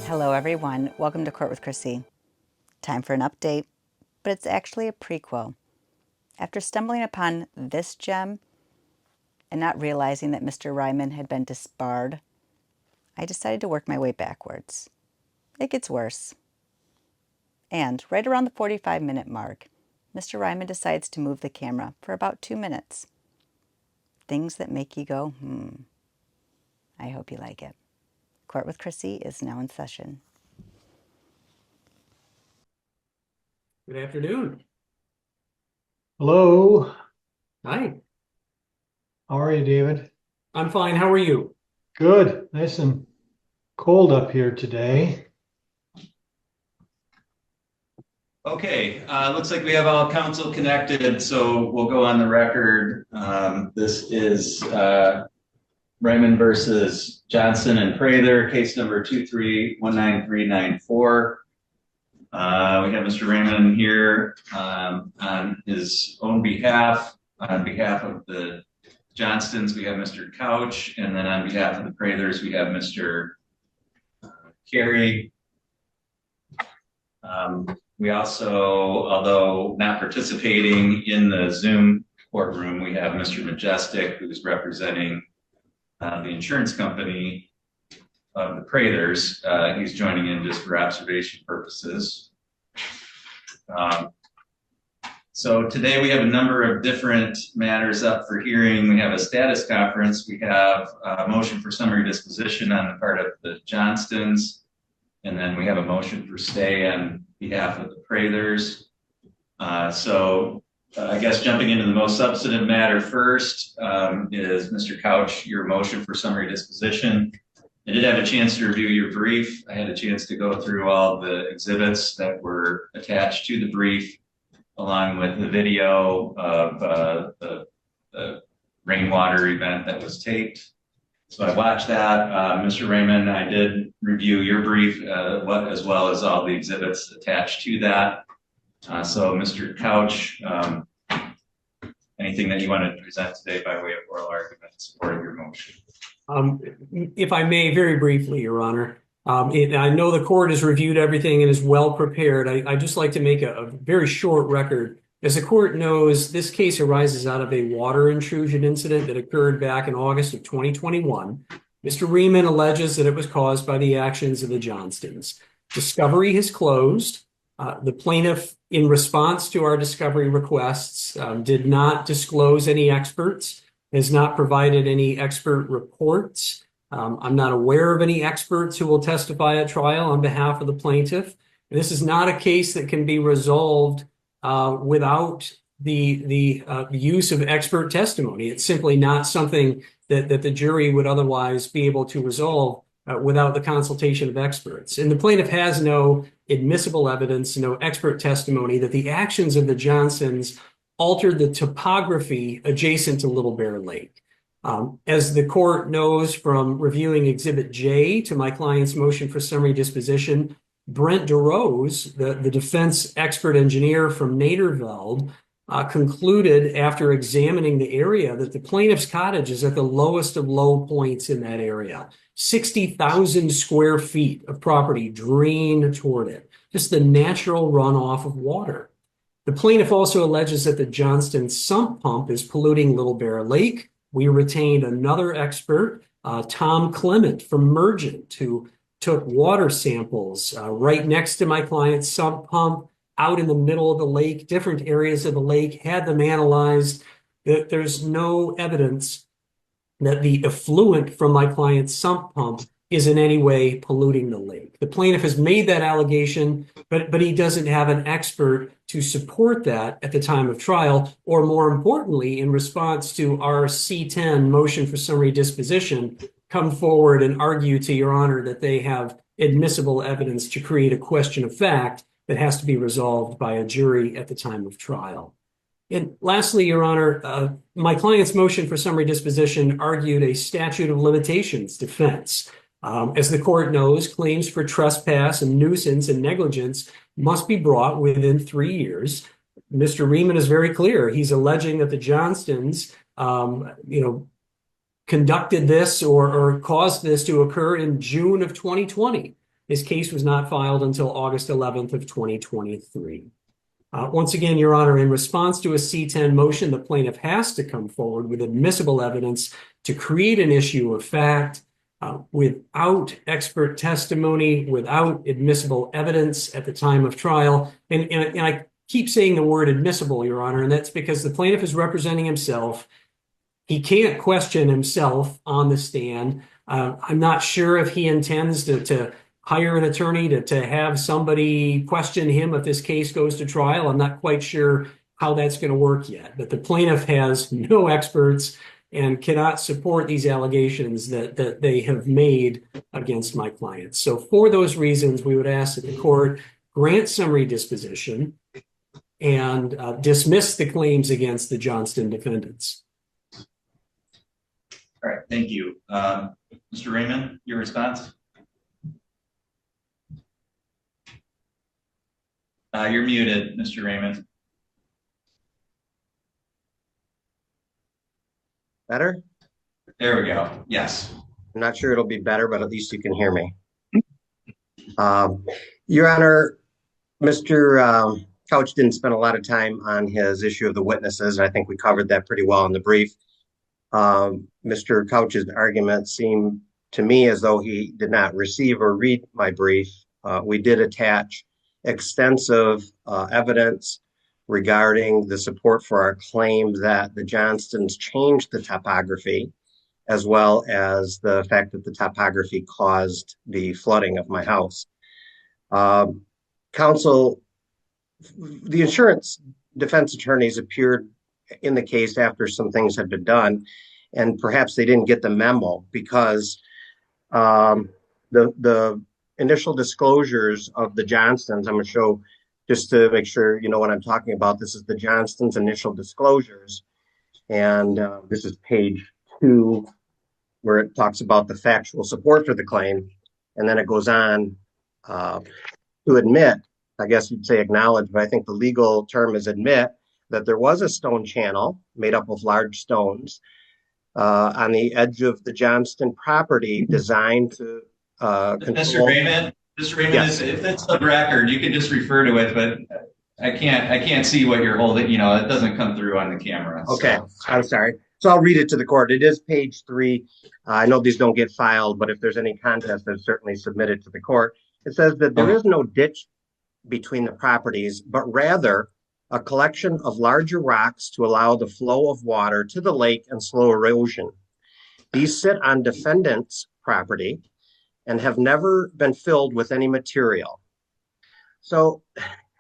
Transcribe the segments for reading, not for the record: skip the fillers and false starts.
Hello everyone, welcome to Court with Krissy. Time for an update, but it's actually a prequel. After stumbling upon this gem and not realizing that Mr. Rieman had been disbarred, I decided to work my way backwards. It gets worse. And right around the 45-minute mark, Mr. Rieman decides to move the camera for about 2 minutes. Things that make you go, I hope you like it. Court with Krissy is now in session. Good afternoon. Hello. Hi. How are you, David? I'm fine. How are you? Good. Nice and cold up here today. Okay, looks like we have all counsel connected, so we'll go on the record. This is Rieman versus Johnson and Prather, case number 2319394. We have Mr. Rieman here on his own behalf. On behalf of the Johnstons, we have Mr. Couch, and then on behalf of the Prathers, we have Mr. Carey. We also, although not participating in the Zoom courtroom, we have Mr. Majestic, who's representing the insurance company of the Prathers. He's joining in just for observation purposes. So today we have a number of different matters up for hearing. We have a status conference. We have a motion for summary disposition on the part of the Johnstons. And then we have a motion for stay on behalf of the Prathers. I guess jumping into the most substantive matter first is Mr. Couch, your motion for summary disposition. I did have a chance to review your brief. I had a chance to go through all the exhibits that were attached to the brief, along with the video of the rainwater event that was taped. So I watched that. Mr. Rieman, I did review your brief as well as all the exhibits attached to that. So Mr. Couch, anything that you want to present today by way of oral argument in support of your motion? If I may, very briefly, Your Honor. I know the court has reviewed everything and is well prepared. I'd just like to make a very short record. As the court knows, this case arises out of a water intrusion incident that occurred back in August of 2021. Mr. Rieman alleges that it was caused by the actions of the Johnstons. Discovery has closed. The plaintiff, in response to our discovery requests, did not disclose any experts, has not provided any expert reports. I'm not aware of any experts who will testify at trial on behalf of the plaintiff. This is not a case that can be resolved without the use of expert testimony. It's simply not something that the jury would otherwise be able to resolve without the consultation of experts. And the plaintiff has no admissible evidence, no expert testimony that the actions of the Johnstons altered the topography adjacent to Little Bear Lake. As the court knows from reviewing Exhibit J to my client's motion for summary disposition, Brent DeRose, the defense expert engineer from Naderveld, concluded after examining the area that the plaintiff's cottage is at the lowest of low points in that area. 60,000 square feet of property drain toward it, just the natural runoff of water. The plaintiff also alleges that the Johnston sump pump is polluting Little Bear Lake. We retained another expert, Tom Clement from Mergent, who took water samples right next to my client's sump pump, out in the middle of the lake, different areas of the lake, had them analyzed. There's no evidence that the effluent from my client's sump pump is in any way polluting the lake. The plaintiff has made that allegation, but he doesn't have an expert to support that at the time of trial, or more importantly, in response to our C10 motion for summary disposition, come forward and argue to Your Honor that they have admissible evidence to create a question of fact that has to be resolved by a jury at the time of trial. And lastly, Your Honor, my client's motion for summary disposition argued a statute of limitations defense. As the court knows, claims for trespass and nuisance and negligence must be brought within 3 years. Mr. Rieman is very clear. He's alleging that the Johnstons, conducted this or caused this to occur in June of 2020. His case was not filed until August 11th of 2023. Once again, Your Honor, in response to a C-10 motion, the plaintiff has to come forward with admissible evidence to create an issue of fact. Without expert testimony, without admissible evidence at the time of trial. And I keep saying the word admissible, Your Honor, and that's because the plaintiff is representing himself. He can't question himself on the stand. I'm not sure if he intends to hire an attorney to have somebody question him if this case goes to trial. I'm not quite sure how that's going to work yet, but the plaintiff has no experts and cannot support these allegations that they have made against my client. So for those reasons, we would ask that the court grant summary disposition and dismiss the claims against the Johnston defendants. All right, thank you. Mr. Rieman, your response? You're muted, Mr. Rieman. Better? There we go. Yes. I'm not sure it'll be better, but at least you can hear me. Your Honor, Mr. Couch didn't spend a lot of time on his issue of the witnesses. I think we covered that pretty well in the brief. Mr. Couch's argument seemed to me as though he did not receive or read my brief. We did attach extensive evidence regarding the support for our claim that the Johnstons changed the topography, as well as the fact that the topography caused the flooding of my house. Counsel, the insurance defense attorneys appeared in the case after some things had been done, and perhaps they didn't get the memo because the initial disclosures of the Johnstons, I'm going to show just to make sure you know what I'm talking about. This is the Johnstons' initial disclosures, and this is page 2, where it talks about the factual support for the claim, and then it goes on to admit, I guess you'd say acknowledge, but I think the legal term is admit, that there was a stone channel made up of large stones on the edge of the Johnston property designed to control. Mr. Rieman, Yes. if it's the record, you can just refer to it, but I can't see what you're holding. You know, it doesn't come through on the camera. Okay, so. I'm sorry. So I'll read it to the court. It is page 3. I know these don't get filed, but if there's any contest, then certainly submit it to the court. It says that there is no ditch between the properties, but rather a collection of larger rocks to allow the flow of water to the lake and slow erosion. These sit on defendant's property and have never been filled with any material. So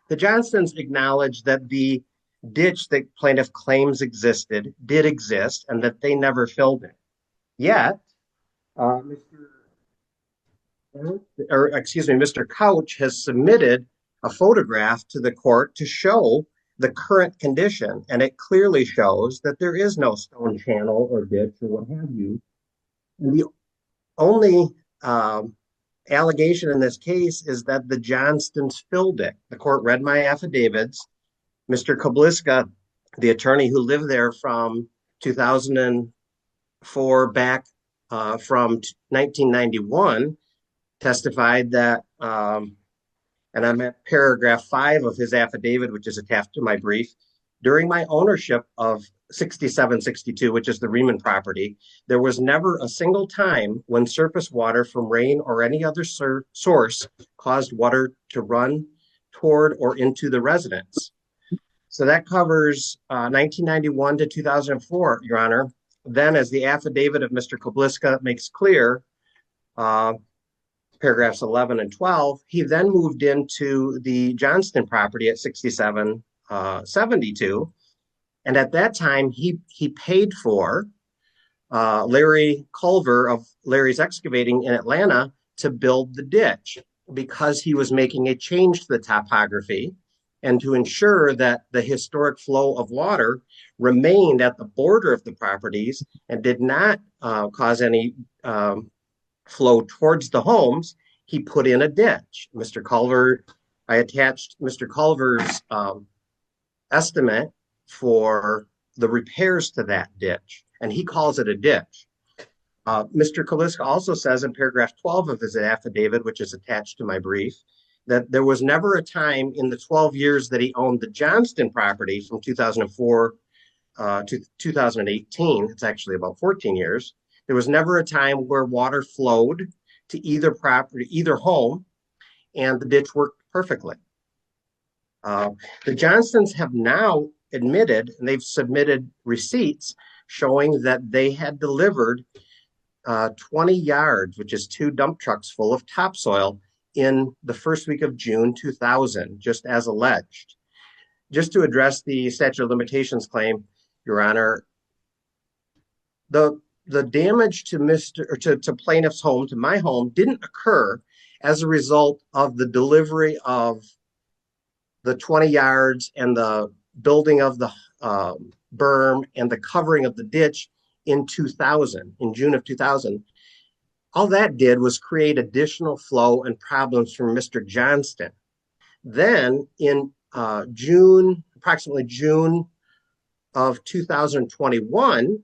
the Johnstons acknowledge that the ditch that plaintiff claims existed did exist and that they never filled it. Yet, Mr. Couch has submitted a photograph to the court to show the current condition, and it clearly shows that there is no stone channel or ditch or what have you. And the only allegation in this case is that the Johnstons filled it. The court read my affidavits. Mr. Kobliska, the attorney who lived there from 2004 back from 1991, testified that, and I'm at paragraph 5 of his affidavit, which is attached to my brief, during my ownership of 6762, which is the Rieman property, there was never a single time when surface water from rain or any other source caused water to run toward or into the residence. So that covers 1991 to 2004, Your Honor. Then, as the affidavit of Mr. Kobliska makes clear, paragraphs 11 and 12, he then moved into the Johnston property at 6772. And at that time, he paid for Larry Culver of Larry's Excavating in Atlanta to build the ditch because he was making a change to the topography and to ensure that the historic flow of water remained at the border of the properties and did not cause any flow towards the homes. He put in a ditch. Mr. Culver, I attached Mr. Culver's estimate for the repairs to that ditch, and he calls it a ditch. Mr. Kaliska also says in paragraph 12 of his affidavit, which is attached to my brief, that there was never a time in the 12 years that he owned the Johnston property from 2004 to 2018, it's actually about 14 years, there was never a time where water flowed to either property, either home, and the ditch worked perfectly. The Johnstons have now admitted, and they've submitted receipts showing that they had delivered 20 yards, which is 2 dump trucks full of topsoil in the first week of June 2000, just as alleged. Just to address the statute of limitations claim, Your Honor, the damage to plaintiff's home, to my home, didn't occur as a result of the delivery of the 20 yards and the building of the berm and the covering of the ditch in 2000, in June of 2000. All that did was create additional flow and problems for Mr. Johnston. Then in approximately June of 2021,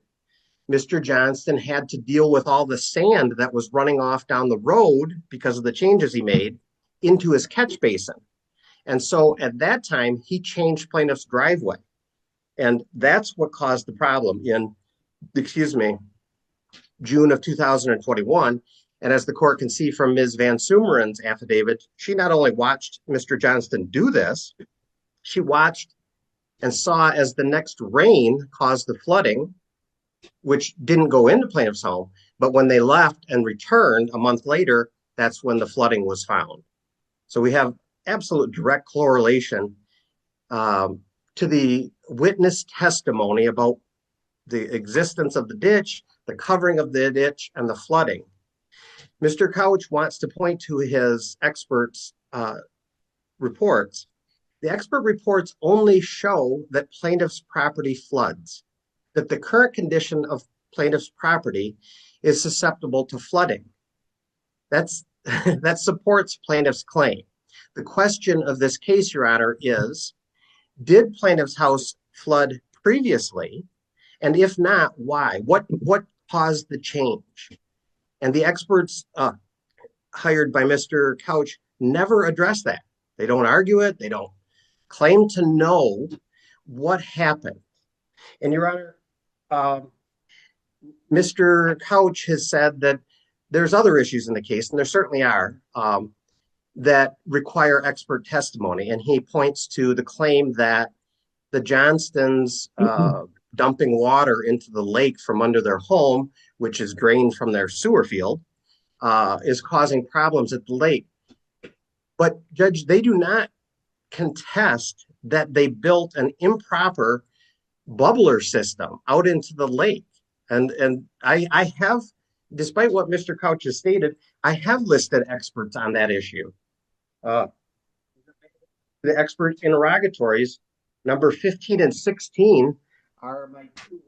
Mr. Johnston had to deal with all the sand that was running off down the road because of the changes he made into his catch basin. And so at that time, he changed plaintiff's driveway. And that's what caused the problem in, June of 2021. And as the court can see from Ms. Van Sumeren's affidavit, she not only watched Mr. Johnston do this, she watched and saw as the next rain caused the flooding, which didn't go into plaintiff's home, but when they left and returned a month later, that's when the flooding was found. So we have absolute direct correlation to the witness testimony about the existence of the ditch, the covering of the ditch, and the flooding. Mr. Couch wants to point to his experts' reports. The expert reports only show that plaintiff's property floods, that the current condition of plaintiff's property is susceptible to flooding. That supports plaintiff's claim. The question of this case, Your Honor, is, did plaintiff's house flood previously? And if not, why? What caused the change? And the experts hired by Mr. Couch never address that. They don't argue it. They don't claim to know what happened. And Your Honor, Mr. Couch has said that there's other issues in the case, and there certainly are, that require expert testimony. And he points to the claim that the Johnstons dumping water into the lake from under their home, which is drained from their sewer field, is causing problems at the lake. But Judge, they do not contest that they built an improper bubbler system out into the lake. And I have, despite what Mr. Couch has stated, I have listed experts on that issue. The expert interrogatories, number 15 and 16, are my two.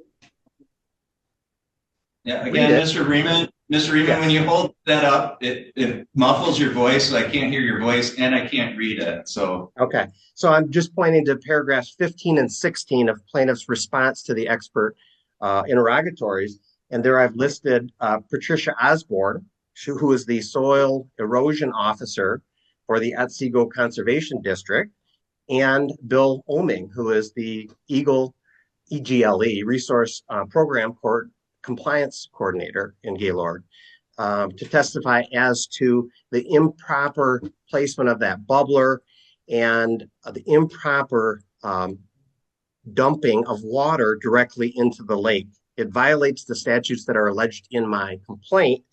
Yeah, again, Mr. Rieman, yes. When you hold that up, it muffles your voice, so I can't hear your voice and I can't read it. So okay, so I'm just pointing to paragraphs 15 and 16 of plaintiff's response to the expert interrogatories, and there I've listed Patricia Osborne, who is the soil erosion officer for the Otsego Conservation District, and Bill Oming, who is the EGLE Resource Program Compliance Coordinator in Gaylord, to testify as to the improper placement of that bubbler and the improper dumping of water directly into the lake. It violates the statutes that are alleged in my complaint,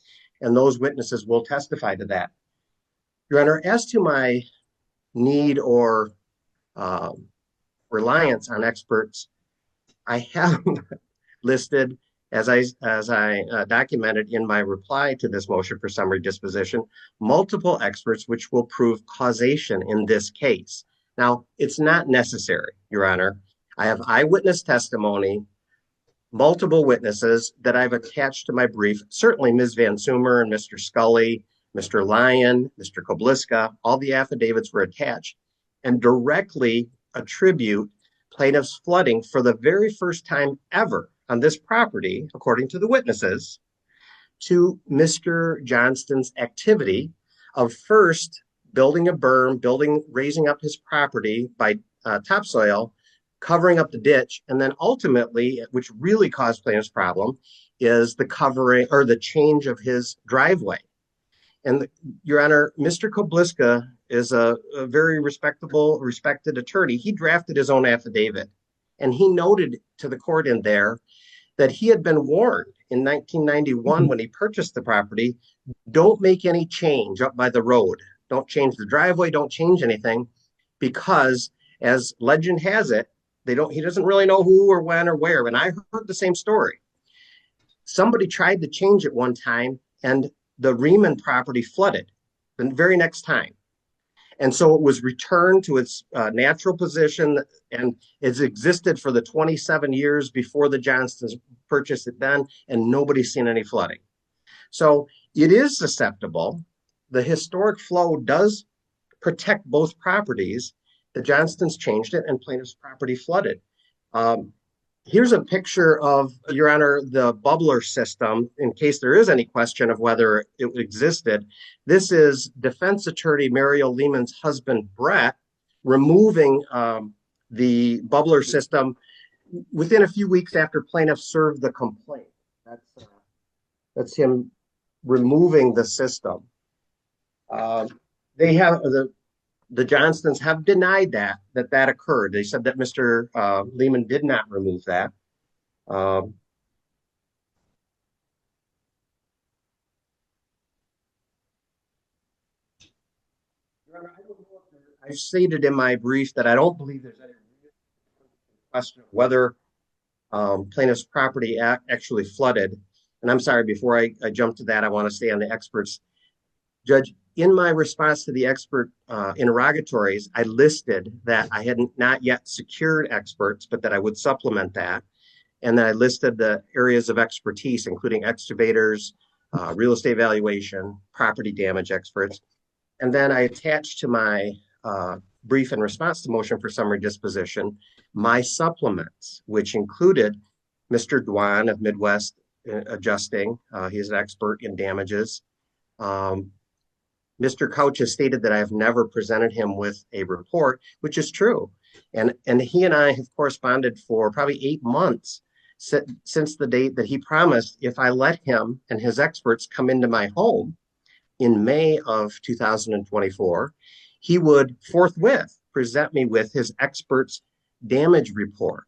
and those witnesses will testify to that. Your Honor, as to my need or reliance on experts, I have listed, as I documented in my reply to this motion for summary disposition, multiple experts which will prove causation in this case. Now, it's not necessary, Your Honor. I have eyewitness testimony, multiple witnesses that I've attached to my brief. Certainly Ms. Van Sumer and Mr. Scully, Mr. Lyon, Mr. Kobliska, all the affidavits were attached and directly attribute plaintiff's flooding for the very first time ever on this property, according to the witnesses, to Mr. Johnston's activity of first building a berm, raising up his property by topsoil, covering up the ditch, and then ultimately, which really caused plaintiff's problem, is the covering or the change of his driveway. And Your Honor, Mr. Kobliska is a very respected attorney. He drafted his own affidavit, and he noted to the court in there that he had been warned in 1991 when he purchased the property, don't make any change up by the road. Don't change the driveway, don't change anything, because as legend has it, he doesn't really know who or when or where. And I heard the same story. Somebody tried to change it one time and the Rieman property flooded the very next time. And so it was returned to its natural position, and it's existed for the 27 years before the Johnstons purchased it then, and nobody's seen any flooding. So it is susceptible. The historic flow does protect both properties. The Johnstons changed it, and plaintiff's property flooded. Here's a picture of, Your Honor, the bubbler system, in case there is any question of whether it existed. This is defense attorney Mario Lehman's husband, Brett, removing the bubbler system within a few weeks after plaintiff served the complaint. That's him removing the system. The Johnstons have denied that occurred. They said that Mr. Lehman did not remove that. Your Honor, I don't know if I stated in my brief that I don't believe there's any question of whether plaintiff's property actually flooded. And I'm sorry, before I jump to that, I want to stay on the experts. Judge, in my response to the expert interrogatories, I listed that I had not yet secured experts, but that I would supplement that. And then I listed the areas of expertise, including excavators, real estate valuation, property damage experts. And then I attached to my brief in response to motion for summary disposition, my supplements, which included Mr. Dwan of Midwest Adjusting. He's an expert in damages. Mr. Couch has stated that I have never presented him with a report, which is true. And he and I have corresponded for probably 8 months since the date that he promised if I let him and his experts come into my home in May of 2024, he would forthwith present me with his experts' damage report.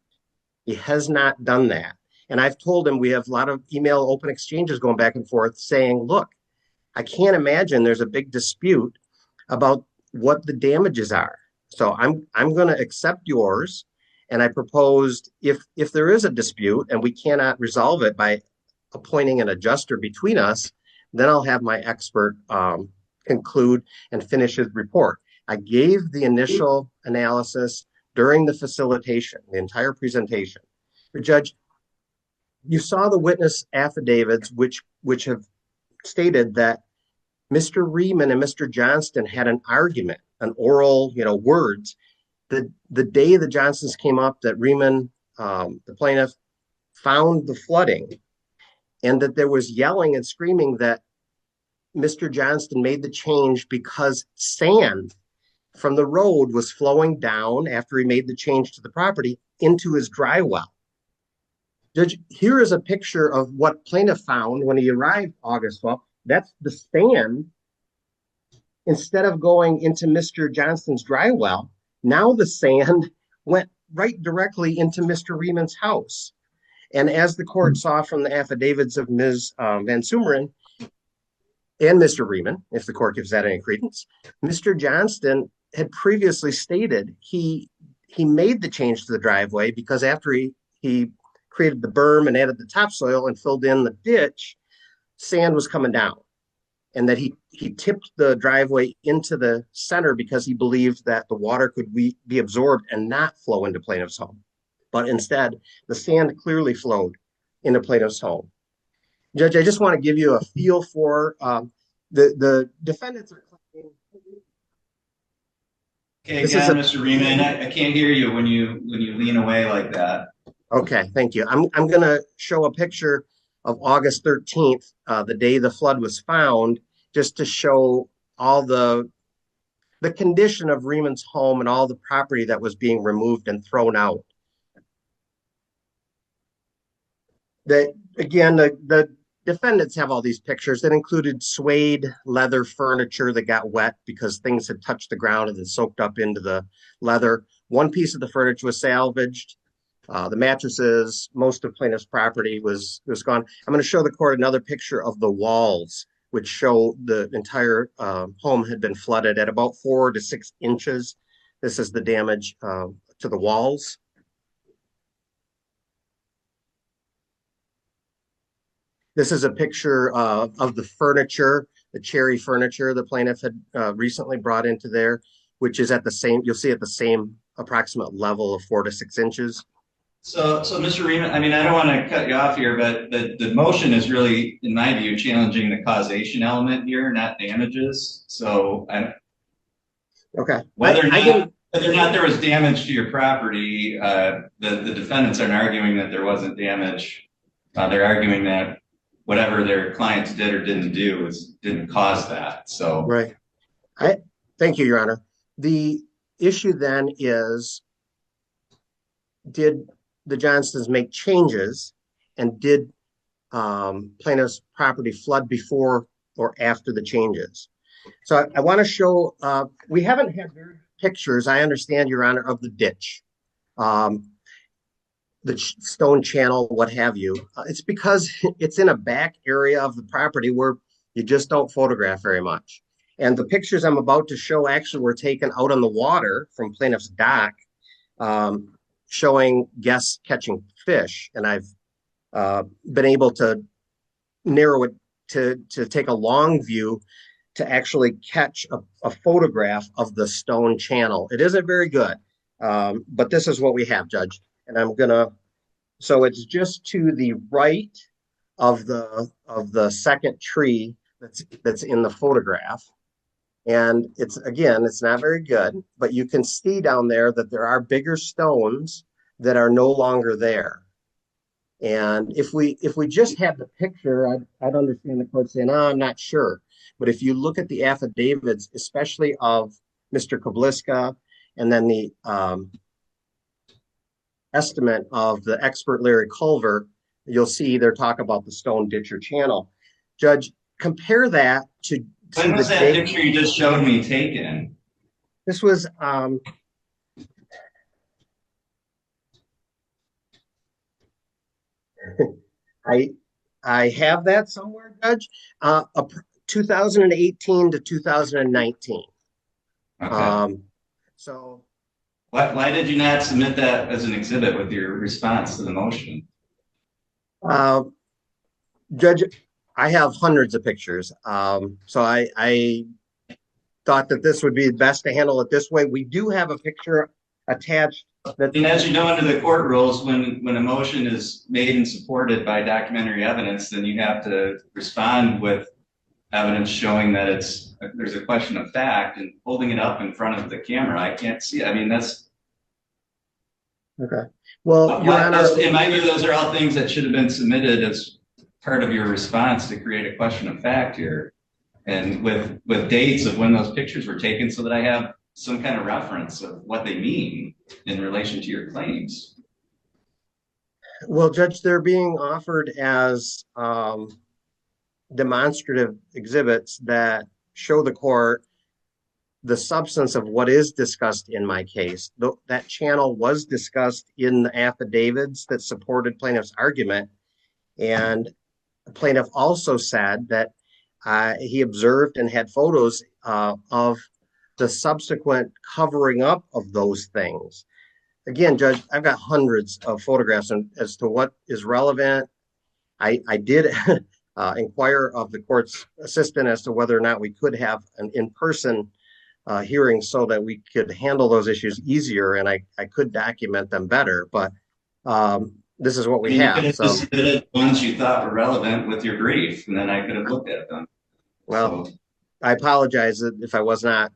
He has not done that. And I've told him we have a lot of email open exchanges going back and forth saying, look, I can't imagine there's a big dispute about what the damages are. So I'm going to accept yours. And I proposed if there is a dispute and we cannot resolve it by appointing an adjuster between us, then I'll have my expert conclude and finish his report. I gave the initial analysis during the facilitation, the entire presentation. But Judge, you saw the witness affidavits, which have stated that Mr. Rieman and Mr. Johnston had an argument, an oral, words. The day the Johnstons came up, that Rieman, the plaintiff, found the flooding, and that there was yelling and screaming that Mr. Johnston made the change because sand from the road was flowing down after he made the change to the property into his dry well. Judge, here is a picture of what plaintiff found when he arrived August 12th. That's the sand. Instead of going into Mr. Johnston's dry well, now the sand went right directly into Mr. Rieman's house. And as the court saw from the affidavits of Ms. Van Sumeren and Mr. Rieman, if the court gives that any credence, Mr. Johnston had previously stated he made the change to the driveway because after he created the berm and added the topsoil and filled in the ditch, sand was coming down. And that he tipped the driveway into the center because he believed that the water could be absorbed and not flow into plaintiff's home. But instead, the sand clearly flowed into plaintiff's home. Judge, I just want to give you a feel for the defendants are claiming. Okay, again, Mr. Rieman, I can't hear you when you lean away like that. Okay, thank you. I'm going to show a picture of August 13th, the day the flood was found, just to show all the condition of Rieman's home and all the property that was being removed and thrown out. The defendants have all these pictures that included suede leather furniture that got wet because things had touched the ground and then soaked up into the leather. One piece of the furniture was salvaged. The mattresses, most of plaintiff's property was gone. I'm going to show the court another picture of the walls, which show the entire home had been flooded at about 4 to 6 inches. This is the damage to the walls. This is a picture of the furniture, the cherry furniture the plaintiff had recently brought into there, which is at the same, you'll see at the same approximate level of 4 to 6 inches. So Mr. Rieman, I mean, I don't want to cut you off here, but the motion is really, in my view, challenging the causation element here, not damages. So Okay. Whether or not there was damage to your property, the defendants aren't arguing that there wasn't damage. They're arguing that whatever their clients did or didn't do didn't cause that. So right. Thank you, Your Honor. The issue then is, did the Johnstons make changes, and did plaintiff's property flood before or after the changes? So I want to show, we haven't had pictures, I understand, Your Honor, of the ditch, the stone channel, what have you. It's because it's in a back area of the property where you just don't photograph very much. And the pictures I'm about to show actually were taken out on the water from plaintiff's dock, showing guests catching fish. And I've been able to narrow it to take a long view to actually catch a photograph of the stone channel. It isn't very good, but this is what we have, Judge. And I'm gonna, so it's just to the right of the second tree that's in the photograph. And it's, again, it's not very good, but you can see down there that there are bigger stones that are no longer there. And if we just had the picture, I'd understand the court saying, oh, I'm not sure. But if you look at the affidavits, especially of Mr. Kobliska, and then the estimate of the expert Larry Culver, you'll see they're talking about the stone ditch or channel. Judge, compare that to when was that picture you just showed me taken? This was I have that somewhere, Judge. 2018 to 2019. Okay. So why did you not submit that as an exhibit with your response to the motion? Judge, I have hundreds of pictures. So I thought that this would be best to handle it this way. We do have a picture attached. And as you know, under the court rules, when a motion is made and supported by documentary evidence, then you have to respond with evidence showing that there's a question of fact, and holding it up in front of the camera, I can't see it. I mean, that's okay. Well, Your Honor, in my view, those are all things that should have been submitted as part of your response to create a question of fact here, and with dates of when those pictures were taken, so that I have some kind of reference of what they mean in relation to your claims. Well, Judge, they're being offered as demonstrative exhibits that show the court the substance of what is discussed in my case. That channel was discussed in the affidavits that supported plaintiff's argument. And the plaintiff also said that he observed and had photos of the subsequent covering up of those things. Again, Judge, I've got hundreds of photographs, and as to what is relevant, I did inquire of the court's assistant as to whether or not we could have an in-person hearing so that we could handle those issues easier, and I could document them better. But this is what we have. You could have submitted ones you thought were relevant with your brief, and then I could have looked at them. Well, so I apologize if I was not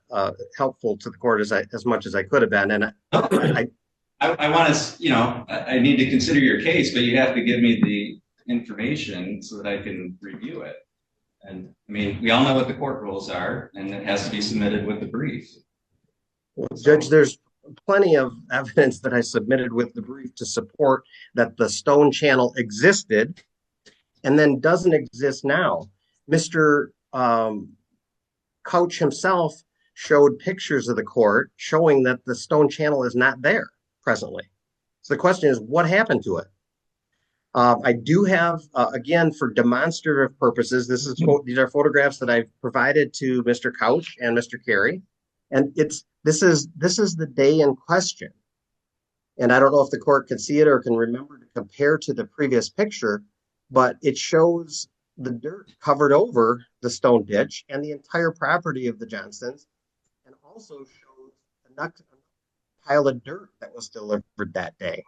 helpful to the court as much as I could have been. And I want to, I need to consider your case, but you have to give me information so that I can review it. And I mean, we all know what the court rules are, and it has to be submitted with the brief. Well, Judge, there's plenty of evidence that I submitted with the brief to support that the stone channel existed and then doesn't exist now. Mr. Couch himself showed pictures of the court showing that the stone channel is not there presently. So the question is, what happened to it? I do have, again, for demonstrative purposes, these are photographs that I've provided to Mr. Couch and Mr. Carey, and this is the day in question. And I don't know if the court can see it or can remember to compare to the previous picture, but it shows the dirt covered over the stone ditch and the entire property of the Johnsons, and also shows a pile of dirt that was delivered that day,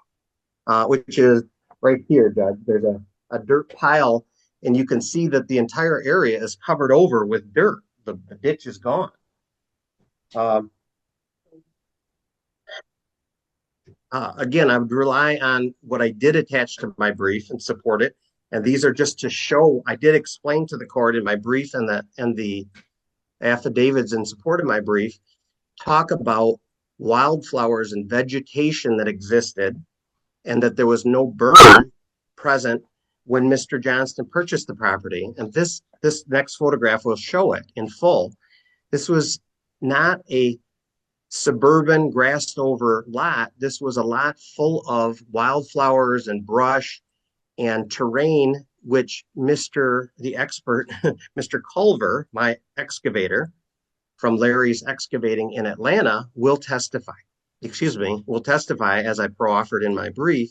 which is right here, Judge. There's a dirt pile, and you can see that the entire area is covered over with dirt. The ditch is gone. Again, I would rely on what I did attach to my brief and support it. And these are just to show, I did explain to the court in my brief and the affidavits in support of my brief, talk about wildflowers and vegetation that existed, and that there was no burn present when Mr. Johnston purchased the property. And this next photograph will show it in full. This was not a suburban grassed over lot. This was a lot full of wildflowers and brush and terrain, which the expert, Mr. Culver, my excavator from Larry's Excavating in Atlanta, will testify, as I pro-offered in my brief,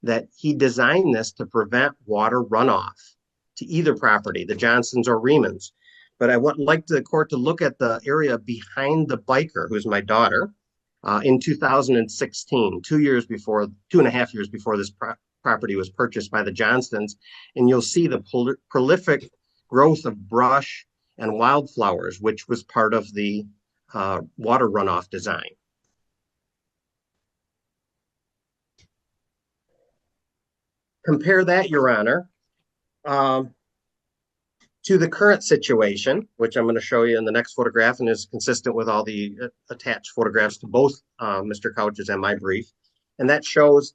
that he designed this to prevent water runoff to either property, the Johnsons or Riemans. But I would like the court to look at the area behind the biker, who's my daughter, in 2016, 2.5 years before this property was purchased by the Johnstons. And you'll see the prolific growth of brush and wildflowers, which was part of the water runoff design. Compare that, Your Honor, to the current situation, which I'm going to show you in the next photograph and is consistent with all the attached photographs to both Mr. Couch's and my brief. And that shows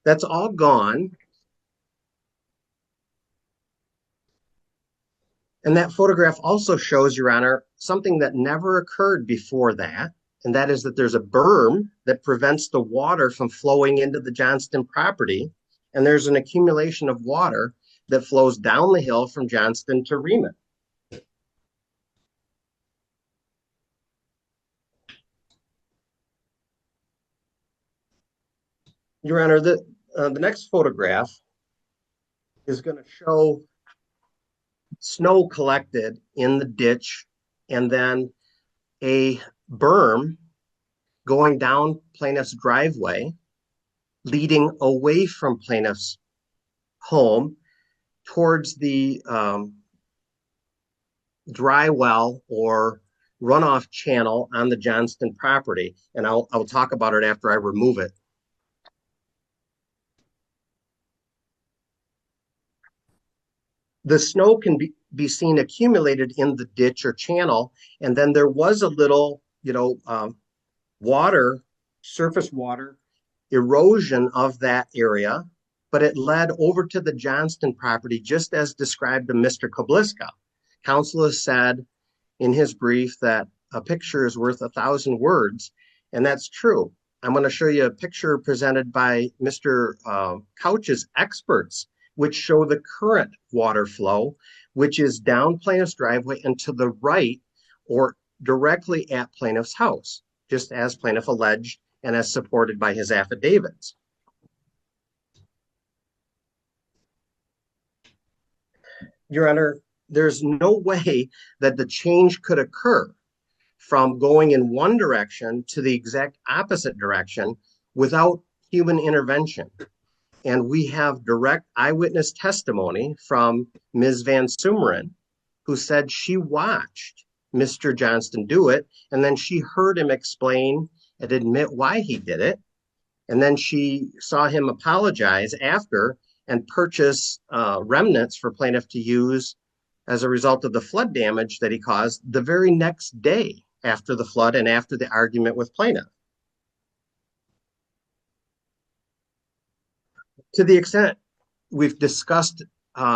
that's all gone. And that photograph also shows, Your Honor, something that never occurred before that, and that is that there's a berm that prevents the water from flowing into the Johnston property, and there's an accumulation of water that flows down the hill from Johnston to Rieman. Your Honor, the next photograph is going to show snow collected in the ditch and then a berm going down plaintiff's driveway, leading away from plaintiff's home towards the dry well or runoff channel on the Johnston property. And I'll talk about it after I remove it. The snow can be seen accumulated in the ditch or channel. And then there was a little, surface water erosion of that area, but it led over to the Johnston property, just as described to Mr. Kobliska. Counsel has said in his brief that a picture is worth 1,000 words, and that's true. I'm going to show you a picture presented by Mr. Couch's experts, which show the current water flow, which is down plaintiff's driveway and to the right or directly at plaintiff's house, just as plaintiff alleged and as supported by his affidavits. Your Honor, there's no way that the change could occur from going in one direction to the exact opposite direction without human intervention. And we have direct eyewitness testimony from Ms. Van Sumeren, who said she watched Mr. Johnston do it, and then she heard him explain and admit why he did it. And then she saw him apologize after and purchase remnants for plaintiff to use as a result of the flood damage that he caused the very next day after the flood and after the argument with plaintiff. To the extent we've discussed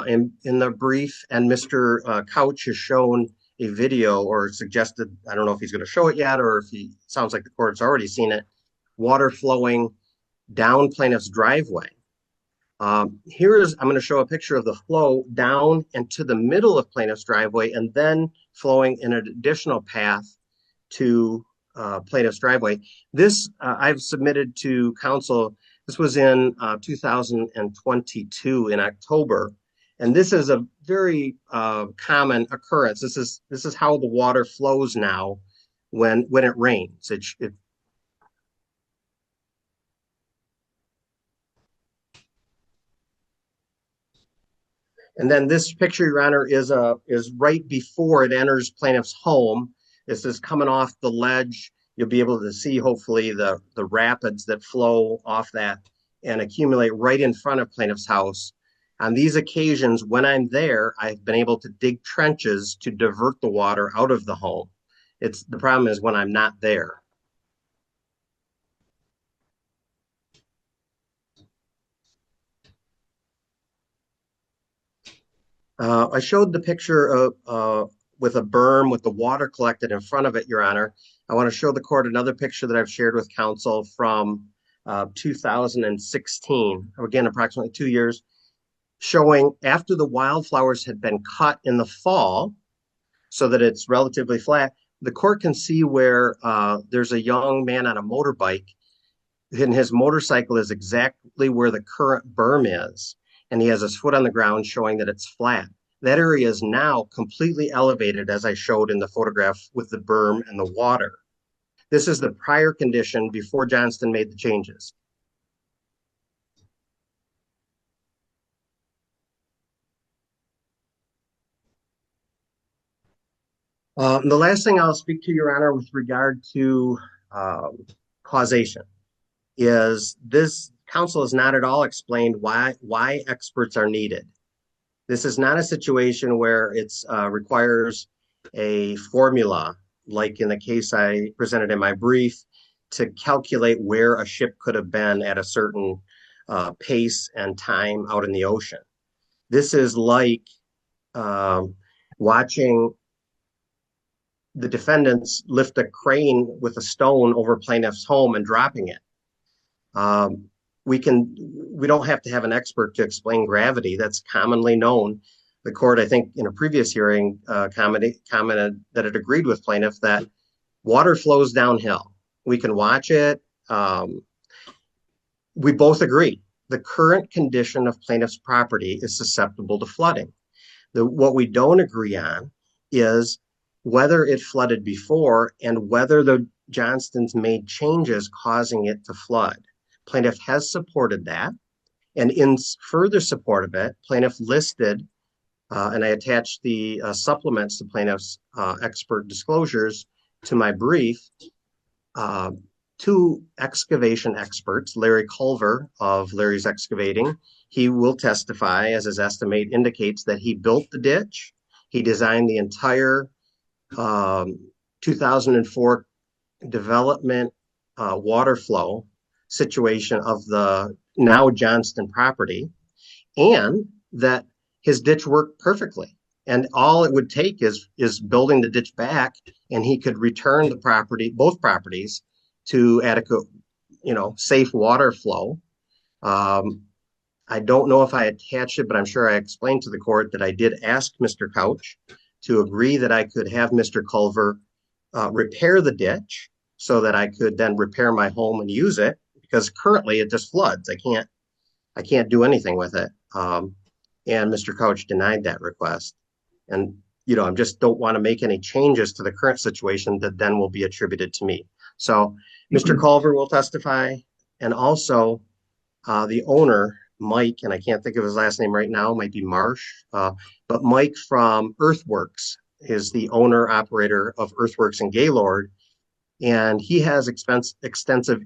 in the brief, and Mr. Couch has shown a video or suggested, I don't know if he's going to show it yet or if he sounds like the court's already seen it, water flowing down plaintiff's driveway. I'm going to show a picture of the flow down into the middle of plaintiff's driveway and then flowing in an additional path to plaintiff's driveway. This I've submitted to council. This was in 2022 in October. And this is a very common occurrence. This is how the water flows now when it rains. And then this picture, Your Honor, is right before it enters plaintiff's home. This is coming off the ledge. You'll be able to see, hopefully, the rapids that flow off that and accumulate right in front of plaintiff's house. On these occasions, when I'm there, I've been able to dig trenches to divert the water out of the home. The problem is when I'm not there. I showed the picture of with a berm with the water collected in front of it, Your Honor. I want to show the court another picture that I've shared with counsel from 2016, again, approximately 2 years, showing after the wildflowers had been cut in the fall so that it's relatively flat, the court can see where there's a young man on a motorbike and his motorcycle is exactly where the current berm is. And he has his foot on the ground showing that it's flat. That area is now completely elevated, as I showed in the photograph with the berm and the water. This is the prior condition before Johnston made the changes. The last thing I'll speak to, Your Honor, with regard to causation is this counsel has not at all explained why experts are needed. This is not a situation where it requires a formula, like in the case I presented in my brief, to calculate where a ship could have been at a certain pace and time out in the ocean. This is like watching the defendants lift a crane with a stone over plaintiff's home and dropping it. We don't have to have an expert to explain gravity. That's commonly known. The court, I think, in a previous hearing, commented that it agreed with plaintiff that water flows downhill. We can watch it. We both agree. The current condition of plaintiff's property is susceptible to flooding. What we don't agree on is whether it flooded before and whether the Johnstons made changes causing it to flood. Plaintiff has supported that. And in further support of it, plaintiff listed, and I attached the supplements to plaintiff's expert disclosures to my brief, two excavation experts, Larry Culver of Larry's Excavating. He will testify, as his estimate indicates, that he built the ditch. He designed the entire 2004 development water flow situation of the now Johnston property, and that his ditch worked perfectly. And all it would take is building the ditch back, and he could return the property, both properties, to adequate, safe water flow. I don't know if I attached it, but I'm sure I explained to the court that I did ask Mr. Couch to agree that I could have Mr. Culver repair the ditch so that I could then repair my home and use it, because currently it just floods. I can't do anything with it. And Mr. Couch denied that request. And, I just don't want to make any changes to the current situation that then will be attributed to me. So Mr. Culver will testify, and also the owner, Mike, and I can't think of his last name right now, might be Marsh, but Mike from Earthworks is the owner operator of Earthworks in Gaylord, and he has extensive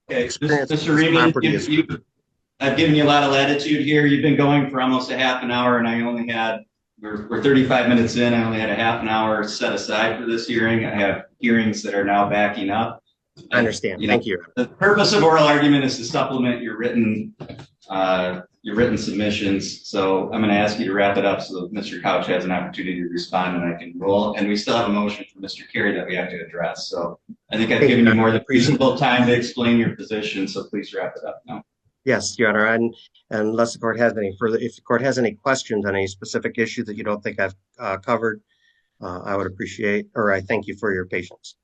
experience. Mr. Rieman, I've given you a lot of latitude here. You've been going for almost a half an hour, and I only had, we're 35 minutes in. I only had a half an hour set aside for this hearing. I have hearings that are now backing up. I understand. Thank you. The purpose of oral argument is to supplement your written submissions. So I'm going to ask you to wrap it up so that Mr. Couch has an opportunity to respond and I can roll. And we still have a motion from Mr. Carey that we have to address. So I think I've given you more than reasonable time to explain your position. So please wrap it up now. Yes, Your Honor. And unless the court has any further, if the court has any questions on any specific issue that you don't think I've covered, I would appreciate, or I thank you for your patience.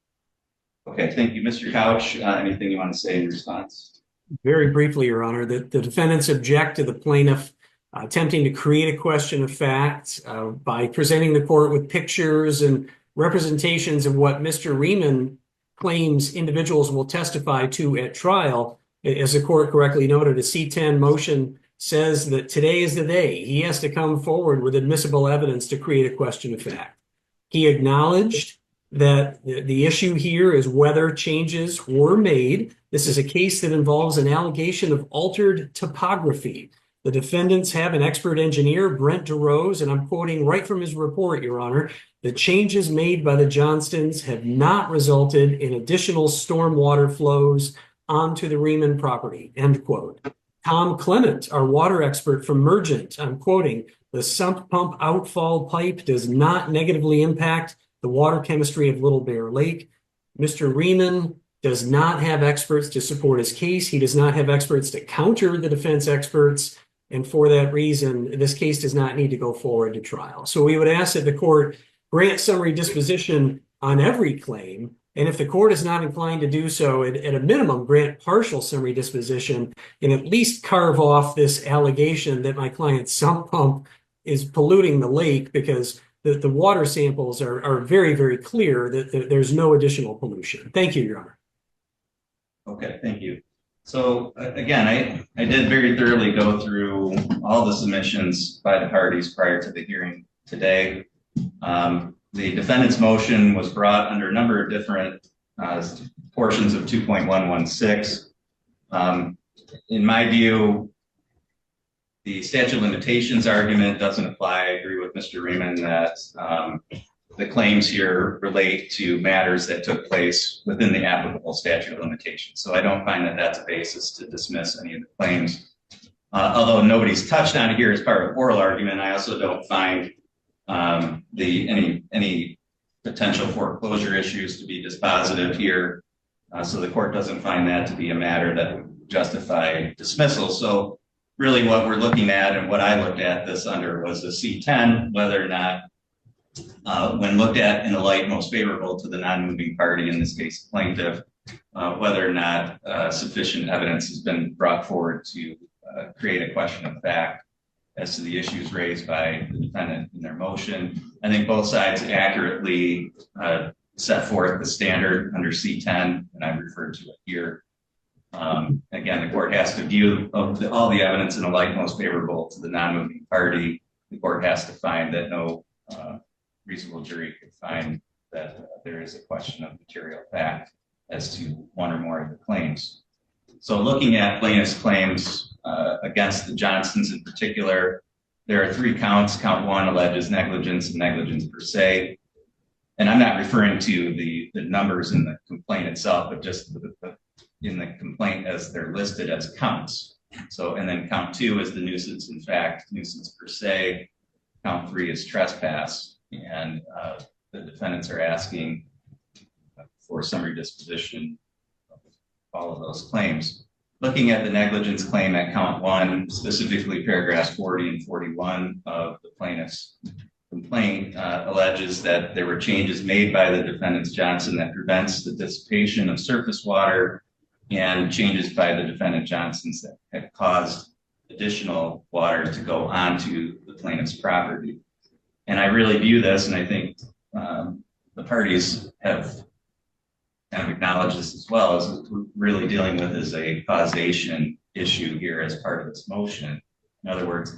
Okay, thank you. Mr. Couch, anything you want to say in response? Very briefly, Your Honor, the defendants object to the plaintiff attempting to create a question of fact by presenting the court with pictures and representations of what Mr. Rieman claims individuals will testify to at trial. As the court correctly noted, a C-10 motion says that today is the day. He has to come forward with admissible evidence to create a question of fact. He acknowledged that the issue here is whether changes were made. This is a case that involves an allegation of altered topography. The defendants have an expert engineer, Brent DeRose, and I'm quoting right from his report, Your Honor, the changes made by the Johnstons have not resulted in additional stormwater flows onto the Rieman property, end quote. Tom Clement, our water expert from Mergent, I'm quoting, the sump pump outfall pipe does not negatively impact the water chemistry of Little Bear Lake. Mr. Rieman does not have experts to support his case. He does not have experts to counter the defense experts. And for that reason, this case does not need to go forward to trial. So we would ask that the court grant summary disposition on every claim. And if the court is not inclined to do so, at a minimum, grant partial summary disposition and at least carve off this allegation that my client's sump pump is polluting the lake, because the water samples are very, very clear that there's no additional pollution. Thank you, Your Honor. Okay, thank you. So again, I did very thoroughly go through all the submissions by the parties prior to the hearing today. The defendant's motion was brought under a number of different portions of 2.116. In my view, the statute of limitations argument doesn't apply. I agree with Mr. Rieman that the claims here relate to matters that took place within the applicable statute of limitations. So I don't find that that's a basis to dismiss any of the claims. Although nobody's touched on it here as part of oral argument, I also don't find any potential foreclosure issues to be dispositive here. So the court doesn't find that to be a matter that would justify dismissal. So really what we're looking at, and what I looked at this under, was a C-10, whether or not, when looked at in the light most favorable to the non-moving party, in this case plaintiff, whether or not sufficient evidence has been brought forward to create a question of fact as to the issues raised by the defendant in their motion. I think both sides accurately set forth the standard under C-10, and I've referred to it here. Again, the court has to view all the evidence in the light most favorable to the non-moving party. The court has to find that no reasonable jury could find that there is a question of material fact as to one or more of the claims. So looking at plaintiff's claims against the Johnstons in particular, there are 3 counts. Count 1 alleges negligence and negligence per se. And I'm not referring to the numbers in the complaint itself, but just in the complaint as they're listed as counts. So, and then count 2 is the nuisance in fact, nuisance per se. Count 3 is trespass. And the defendants are asking for summary disposition of all of those claims. Looking at the negligence claim at count 1, specifically paragraphs 40 and 41 of the plaintiff's complaint alleges that there were changes made by the defendants Johnson that prevents the dissipation of surface water, and changes by the defendant Johnsons that have caused additional water to go onto the plaintiff's property. And I really view this, and I think the parties have kind of acknowledged this as well, as we're really dealing with is a causation issue here as part of this motion. In other words,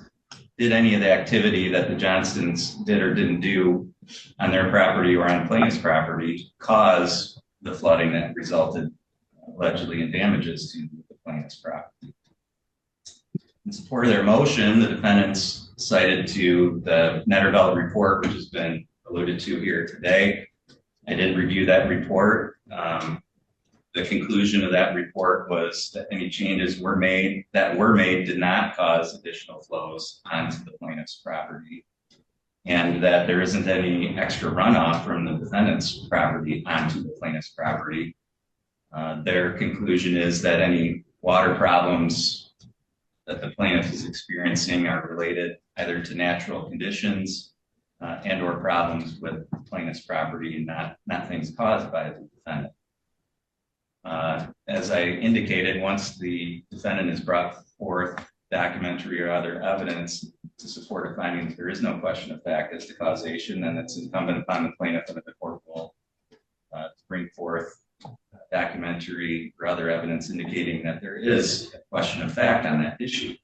did any of the activity that the Johnstons did or didn't do on their property or on plaintiff's property cause the flooding that resulted allegedly in damages to the plaintiff's property? In support of their motion, the defendants cited to the Netterveld report, which has been alluded to here today. I did review that report. The conclusion of that report was that any changes that were made did not cause additional flows onto the plaintiff's property, and that there isn't any extra runoff from the defendant's property onto the plaintiff's property. Their conclusion is that any water problems that the plaintiff is experiencing are related either to natural conditions and or problems with the plaintiff's property, and not things caused by the defendant. As I indicated, once the defendant has brought forth documentary or other evidence to support a finding that there is no question of fact as to causation, then it's incumbent upon the plaintiff and the court will to bring forth documentary or other evidence indicating that there is a question of fact on that issue.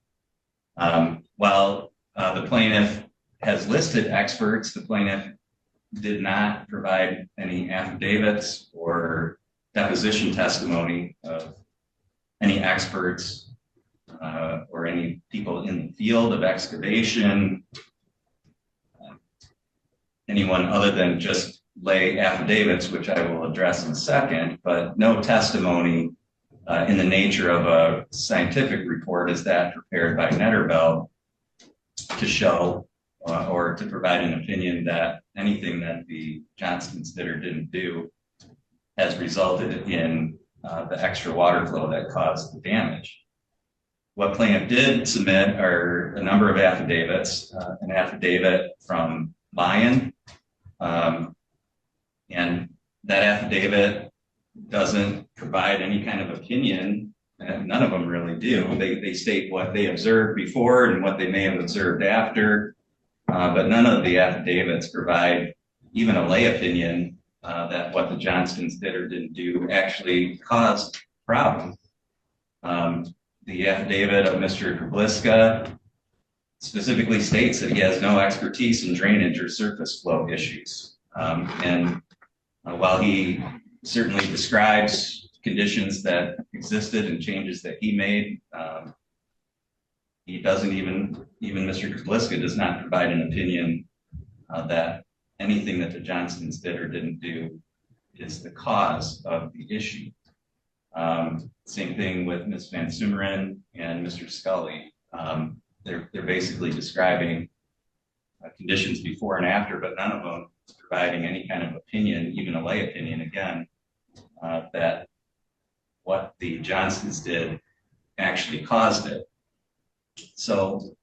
While the plaintiff has listed experts, the plaintiff did not provide any affidavits or deposition testimony of any experts or any people in the field of excavation, anyone other than just lay affidavits, which I will address in a second, but no testimony in the nature of a scientific report as that prepared by Netterveld to show or to provide an opinion that anything that the Johnstons did or didn't do has resulted in the extra water flow that caused the damage. What plaintiff did submit are a number of affidavits, an affidavit from Lyon, and that affidavit doesn't provide any kind of opinion, and none of them really do. They state what they observed before and what they may have observed after, but none of the affidavits provide even a lay opinion that what the Johnstons did or didn't do actually caused problems. The affidavit of Mr. Kabliska specifically states that he has no expertise in drainage or surface flow issues. And while he certainly describes conditions that existed and changes that he made, he doesn't even Mr. Kabliska does not provide an opinion that anything that the Johnstons did or didn't do is the cause of the issue. Same thing with Ms. Van Sumeren and Mr. Scully. They're basically describing conditions before and after, but none of them is providing any kind of opinion, even a lay opinion again, that what the Johnstons did actually caused it. So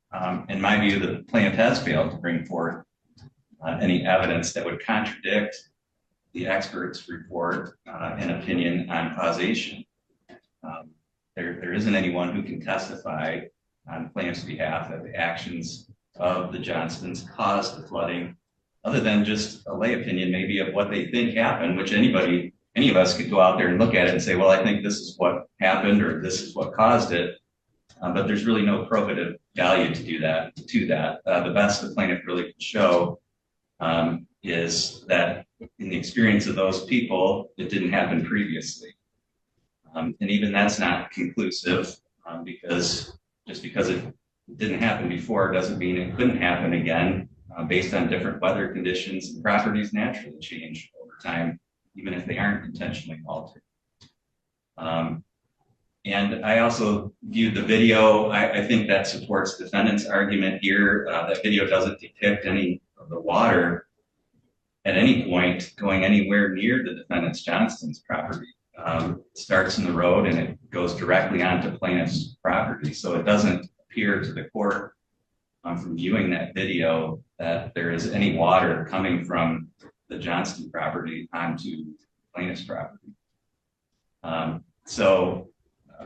in my view, the plaintiff has failed to bring forth any evidence that would contradict the expert's report and opinion on causation. There isn't anyone who can testify on the plaintiff's behalf that the actions of the Johnstons caused the flooding, other than just a lay opinion maybe of what they think happened, which any of us could go out there and look at it and say, well, I think this is what happened or this is what caused it. But there's really no probative value to that. The best the plaintiff really can show is that in the experience of those people, it didn't happen previously. And even that's not conclusive because just because it didn't happen before doesn't mean it couldn't happen again based on different weather conditions, and properties naturally change over time, even if they aren't intentionally altered. And I also viewed the video. I think that supports defendant's argument here. That video doesn't depict any of the water at any point going anywhere near the defendant's Johnston's property. It starts in the road and it goes directly onto plaintiff's property. So it doesn't appear to the court from viewing that video that there is any water coming from the Johnston property onto plaintiff's property. So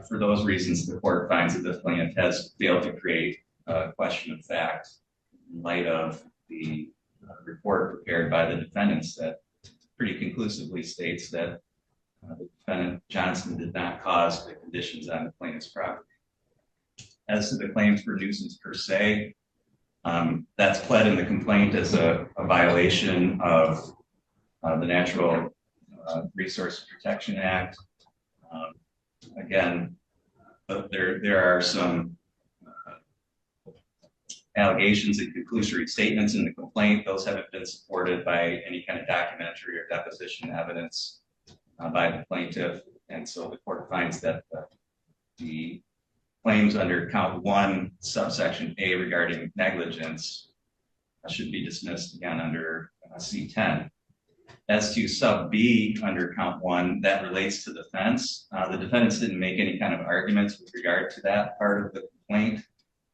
for those reasons, the court finds that the plaintiff has failed to create a question of fact in light of the report prepared by the defendants that pretty conclusively states that the defendant Johnston did not cause the conditions on the plaintiff's property. As to the claims for nuisance per se, that's pled in the complaint as a violation of the Natural Resource Protection Act. Again, there are some allegations and conclusory statements in the complaint. Those haven't been supported by any kind of documentary or deposition evidence by the plaintiff. And so the court finds that the claims under count 1, subsection A regarding negligence should be dismissed again under C10. As to sub B under count 1, that relates to the fence. The defendants didn't make any kind of arguments with regard to that part of the complaint.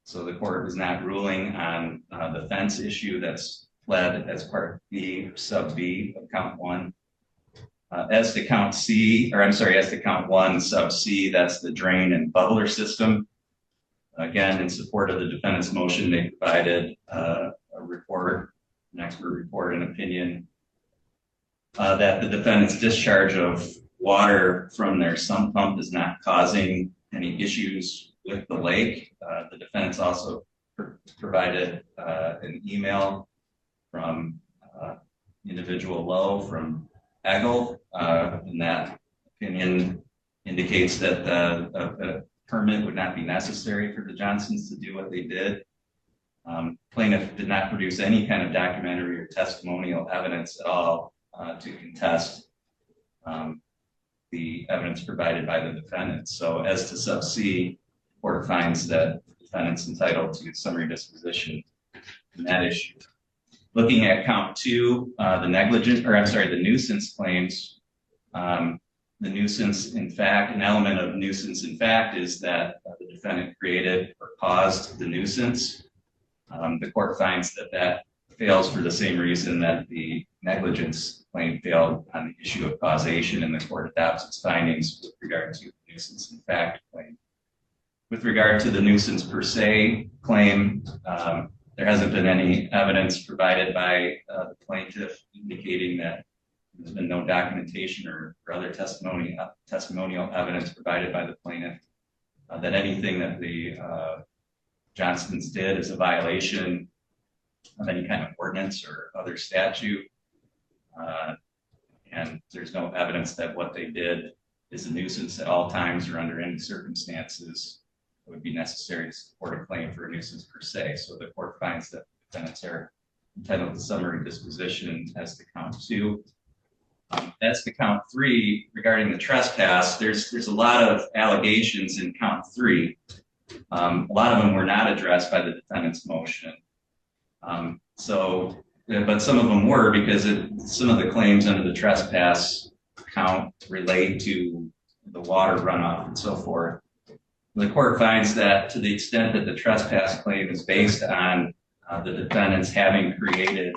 So the court is not ruling on the fence issue that's pled as part B, sub B of count 1. As to count C, or I'm sorry, as to count 1, sub C, that's the drain and bubbler system. Again, in support of the defendant's motion, they provided a report, an expert report and opinion that the defendant's discharge of water from their sump pump is not causing any issues with the lake. The defendants also provided an email from individual Lowe from Eggle, and that opinion indicates that a permit would not be necessary for the Johnsons to do what they did. Plaintiff did not produce any kind of documentary or testimonial evidence at all to contest the evidence provided by the defendants. So as to sub C, the court finds that the defendant's entitled to summary disposition in that issue. Looking at count 2, the nuisance claims, the nuisance, in fact, an element of nuisance, in fact, is that the defendant created or caused the nuisance. The court finds that that fails for the same reason that the negligence claim failed on the issue of causation, and the court adopts its findings with regard to the nuisance, in fact, claim. With regard to the nuisance per se claim, there hasn't been any evidence provided by the plaintiff indicating that there's been no documentation or other testimonial evidence provided by the plaintiff that anything that the Johnsons did is a violation of any kind of ordinance or other statute. And there's no evidence that what they did is a nuisance at all times or under any circumstances that would be necessary to support a claim for a nuisance per se. So the court finds that the defendants are entitled to summary disposition as to count 2. As to count 3, regarding the trespass, there's a lot of allegations in count 3. A lot of them were not addressed by the defendant's motion. But some of them were, because some of the claims under the trespass count relate to the water runoff and so forth. The court finds that to the extent that the trespass claim is based on the defendants having created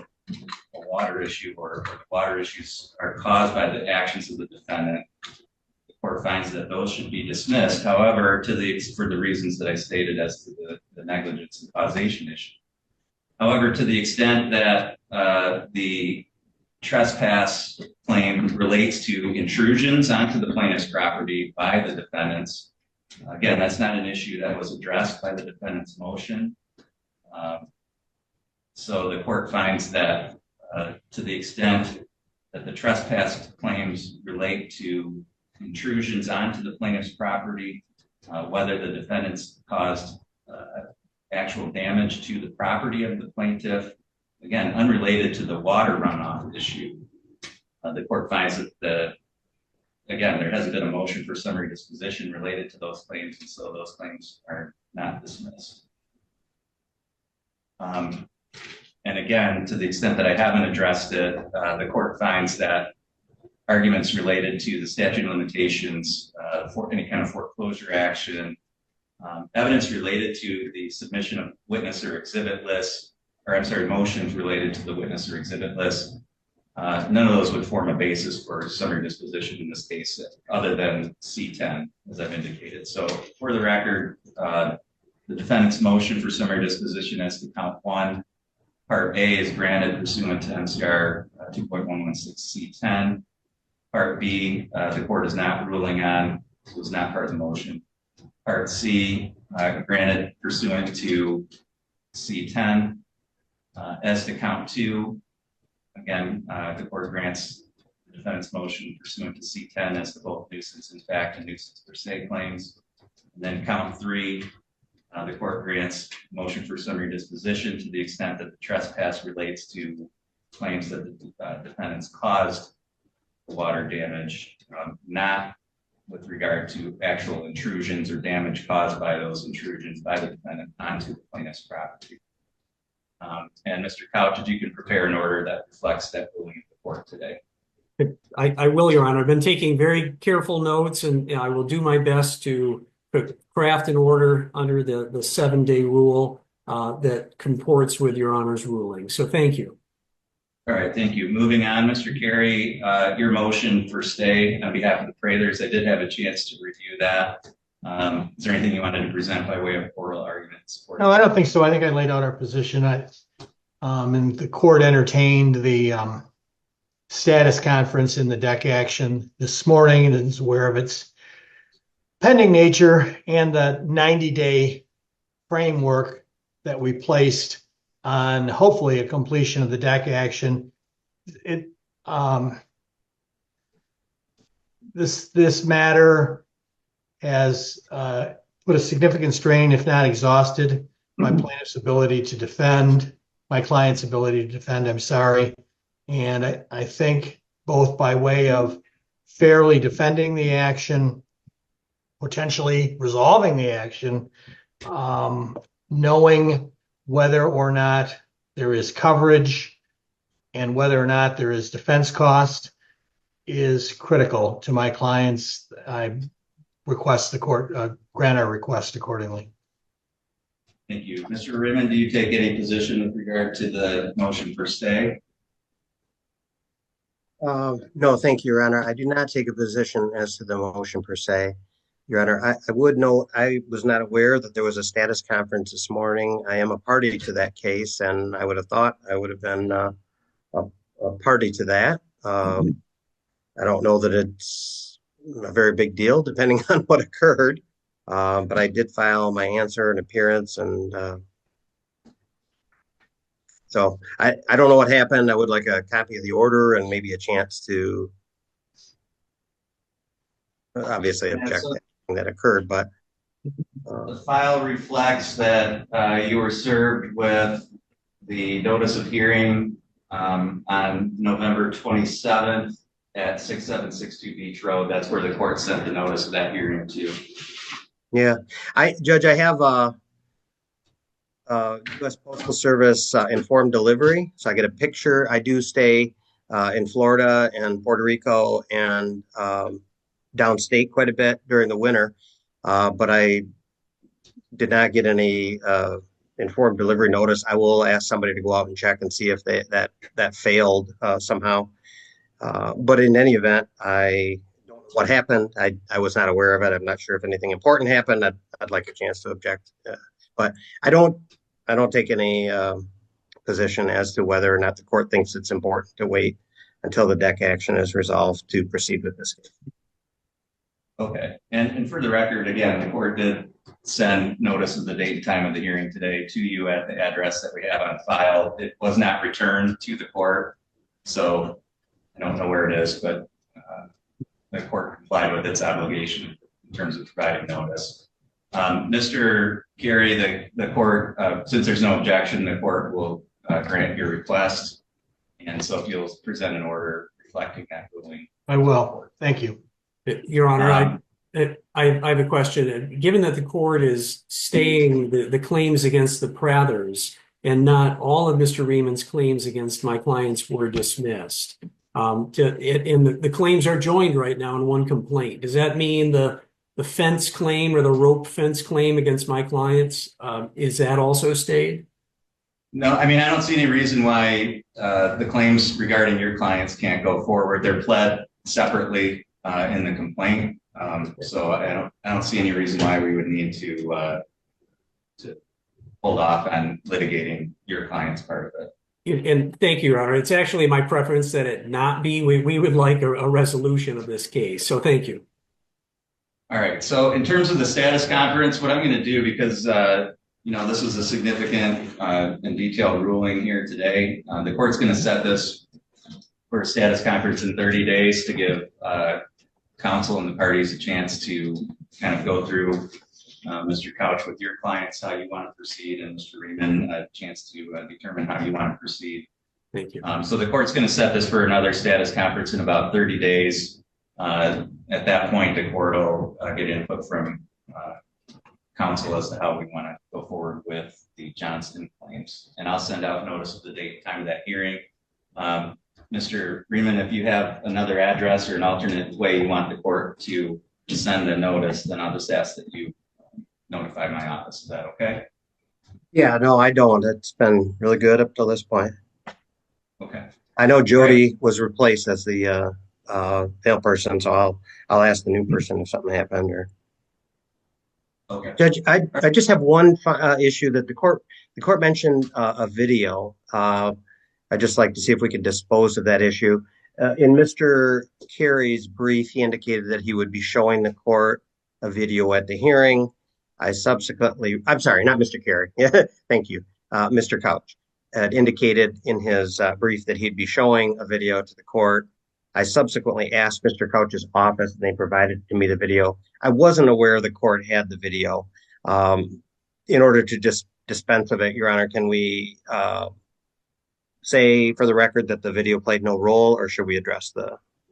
a water issue, or the water issues are caused by the actions of the defendant, the court finds that those should be dismissed. However, for the reasons that I stated as to the negligence and causation issue. However, to the extent that the trespass claim relates to intrusions onto the plaintiff's property by the defendants, again, that's not an issue that was addressed by the defendant's motion. So the court finds that to the extent that the trespass claims relate to intrusions onto the plaintiff's property, whether the defendants caused actual damage to the property of the plaintiff, again, unrelated to the water runoff issue, the court finds that again, there hasn't been a motion for summary disposition related to those claims, and so those claims are not dismissed. And again, to the extent that I haven't addressed it, the court finds that arguments related to the statute of limitations for any kind of foreclosure action, evidence related to the submission of witness or exhibit lists, motions related to the witness or exhibit list, none of those would form a basis for summary disposition in this case, other than C10, as I've indicated. So for the record, the defendant's motion for summary disposition as to count 1, Part A is granted pursuant to MCR 2.116 C10. Part B, the court is not ruling on, so it's not part of the motion. Part C, granted pursuant to C10. As to count 2, again, the court grants the defendant's motion pursuant to C10 as to both nuisance in fact and nuisance per se claims. And then count 3, The court grants motion for summary disposition to the extent that the trespass relates to claims that the defendants caused the water damage, not with regard to actual intrusions or damage caused by those intrusions by the defendant onto the plaintiff's property. And Mr. Couch, if you can prepare an order that reflects that ruling of the court today. I will, Your Honor. I've been taking very careful notes, and I will do my best to craft an order under the 7-day rule that comports with Your Honor's ruling. So thank you. All right, thank you. Moving on, Mr. Carey, your motion for stay on behalf of the Prathers, I did have a chance to review that. Is there anything you wanted to present by way of oral arguments? No, I don't think so. I think I laid out our position. And the court entertained the status conference in the deck action this morning and is aware of its pending nature and the 90-day framework that we placed on hopefully a completion of the deck action. This matter has put a significant strain, if not exhausted, my plaintiff's ability to defend, my client's ability to defend, I'm sorry. And I think both by way of fairly defending the action, potentially resolving the action, knowing whether or not there is coverage and whether or not there is defense cost is critical to my clients. I request the court grant our request accordingly. Thank you. Mr. Rieman, do you take any position with regard to the motion for stay? No, thank you, Your Honor. I do not take a position as to the motion per se. Your Honor, I would note I was not aware that there was a status conference this morning. I am a party to that case, and I would have thought I would have been a party to that. I don't know that it's a very big deal, depending on what occurred, but I did file my answer and appearance, and so I don't know what happened. I would like a copy of the order and maybe a chance to obviously object to anything that occurred, but the file reflects that you were served with the notice of hearing on November 27th at 6762 Beach Road. That's where the court sent the notice of that hearing to. Yeah, Judge, I have U.S. Postal Service informed delivery, so I get a picture. I do stay in Florida and Puerto Rico and downstate quite a bit during the winter, but I did not get any informed delivery notice. I will ask somebody to go out and check and see if that failed somehow. But in any event, I don't know what happened. I was not aware of it. I'm not sure if anything important happened. I'd like a chance to object, but I don't take any position as to whether or not the court thinks it's important to wait until the deck action is resolved to proceed with this case. Okay, and for the record, again, the court did send notice of the date and time of the hearing today to you at the address that we have on file. It was not returned to the court, so I don't know where it is, but the court complied with its obligation in terms of providing notice. Mr. Carey, the court, since there's no objection, the court will grant your request. And so if you'll present an order reflecting that ruling. I will. Thank you. Your Honor, I have a question. Given that the court is staying the claims against the Prathers and not all of Mr. Rieman's claims against my clients were dismissed, and the claims are joined right now in one complaint, does that mean the fence claim or the rope fence claim against my clients, is that also stayed? No, I mean, I don't see any reason why the claims regarding your clients can't go forward. They're pled separately in the complaint. So I don't see any reason why we would need to hold off on litigating your client's part of it. And thank you, Your Honor. It's actually my preference that it not be. We would like a resolution of this case. So thank you. All right. So in terms of the status conference, what I'm going to do, because this was a significant and detailed ruling here today, the court's going to set this for a status conference in 30 days to give counsel and the parties a chance to kind of go through Mr. Couch, with your clients, how you want to proceed, and Mr. Rieman, a chance to determine how you want to proceed. Thank you. So the court's going to set this for another status conference in about 30 days. At that point, the court will get input from counsel as to how we want to go forward with the Johnston claims. And I'll send out notice of the date and time of that hearing. Mr. Rieman, if you have another address or an alternate way you want the court to send a notice, then I'll just ask that you notify my office. Is that okay? Yeah, no, I don't. It's been really good up till this point. Okay. I know Jody was replaced as the fail person, so I'll ask the new person if something happened. Or Okay. Judge, I just have one issue that the court mentioned a video. I'd just like to see if we could dispose of that issue. In Mr. Carey's brief, he indicated that he would be showing the court a video at the hearing. I'm sorry, not Mr. Carey. Thank you. Mr. Couch had indicated in his brief that he'd be showing a video to the court. I subsequently asked Mr. Couch's office and they provided to me the video. I wasn't aware the court had the video. In order to just dispense of it, Your Honor, can we say for the record that the video played no role, or should we address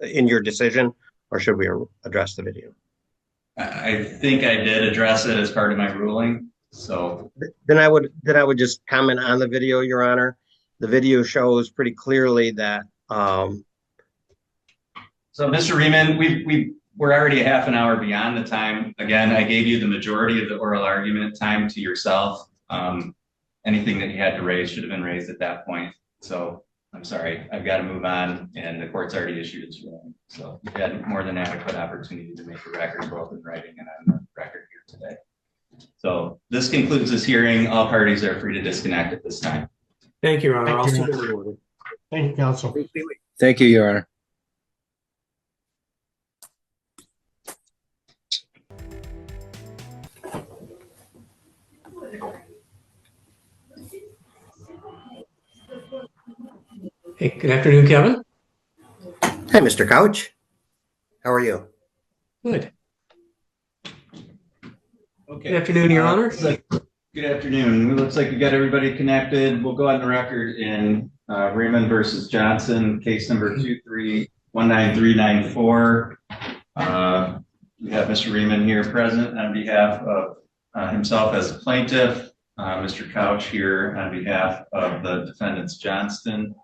in your decision, or should we address the video? I think I did address it as part of my ruling. So then I would just comment on the video, Your Honor. The video shows pretty clearly that. So Mr. Rieman, we're already a half an hour beyond the time. Again, I gave you the majority of the oral argument time to yourself. Anything that you had to raise should have been raised at that point. So I'm sorry, I've got to move on, and the court's already issued its ruling. So you've had more than adequate opportunity to make a record, both in writing and on the record here today. So this concludes this hearing. All parties are free to disconnect at this time. Thank you, Your Honor. I'll Thank you. submit an order. Thank you, counsel. Thank you, Your Honor. Hey, good afternoon, Kevin. Hi, Mr. Couch. How are you? Good. Okay. Good afternoon, Your Honor. Good afternoon. It looks like we got everybody connected. We'll go on the record in Rieman versus Johnson, case number 2319394. We have Mr. Rieman here present on behalf of himself as a plaintiff. Mr. Couch here on behalf of the defendants Johnston.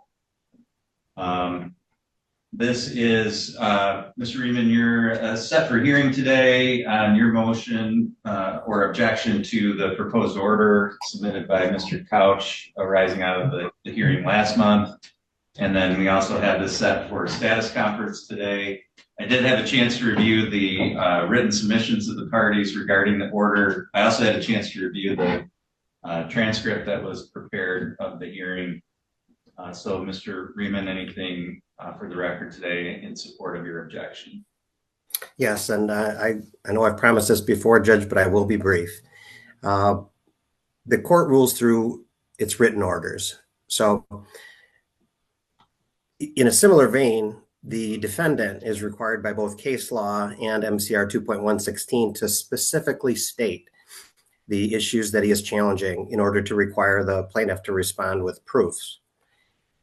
This is, Mr. Rieman, you're set for hearing today on your motion or objection to the proposed order submitted by Mr. Couch arising out of the hearing last month. And then we also have this set for a status conference today. I did have a chance to review the written submissions of the parties regarding the order. I also had a chance to review the transcript that was prepared of the hearing. So Mr. Rieman, anything for the record today in support of your objection? Yes, and I know I've promised this before, Judge, but I will be brief. The court rules through its written orders. So in a similar vein, the defendant is required by both case law and MCR 2.116 to specifically state the issues that he is challenging in order to require the plaintiff to respond with proofs.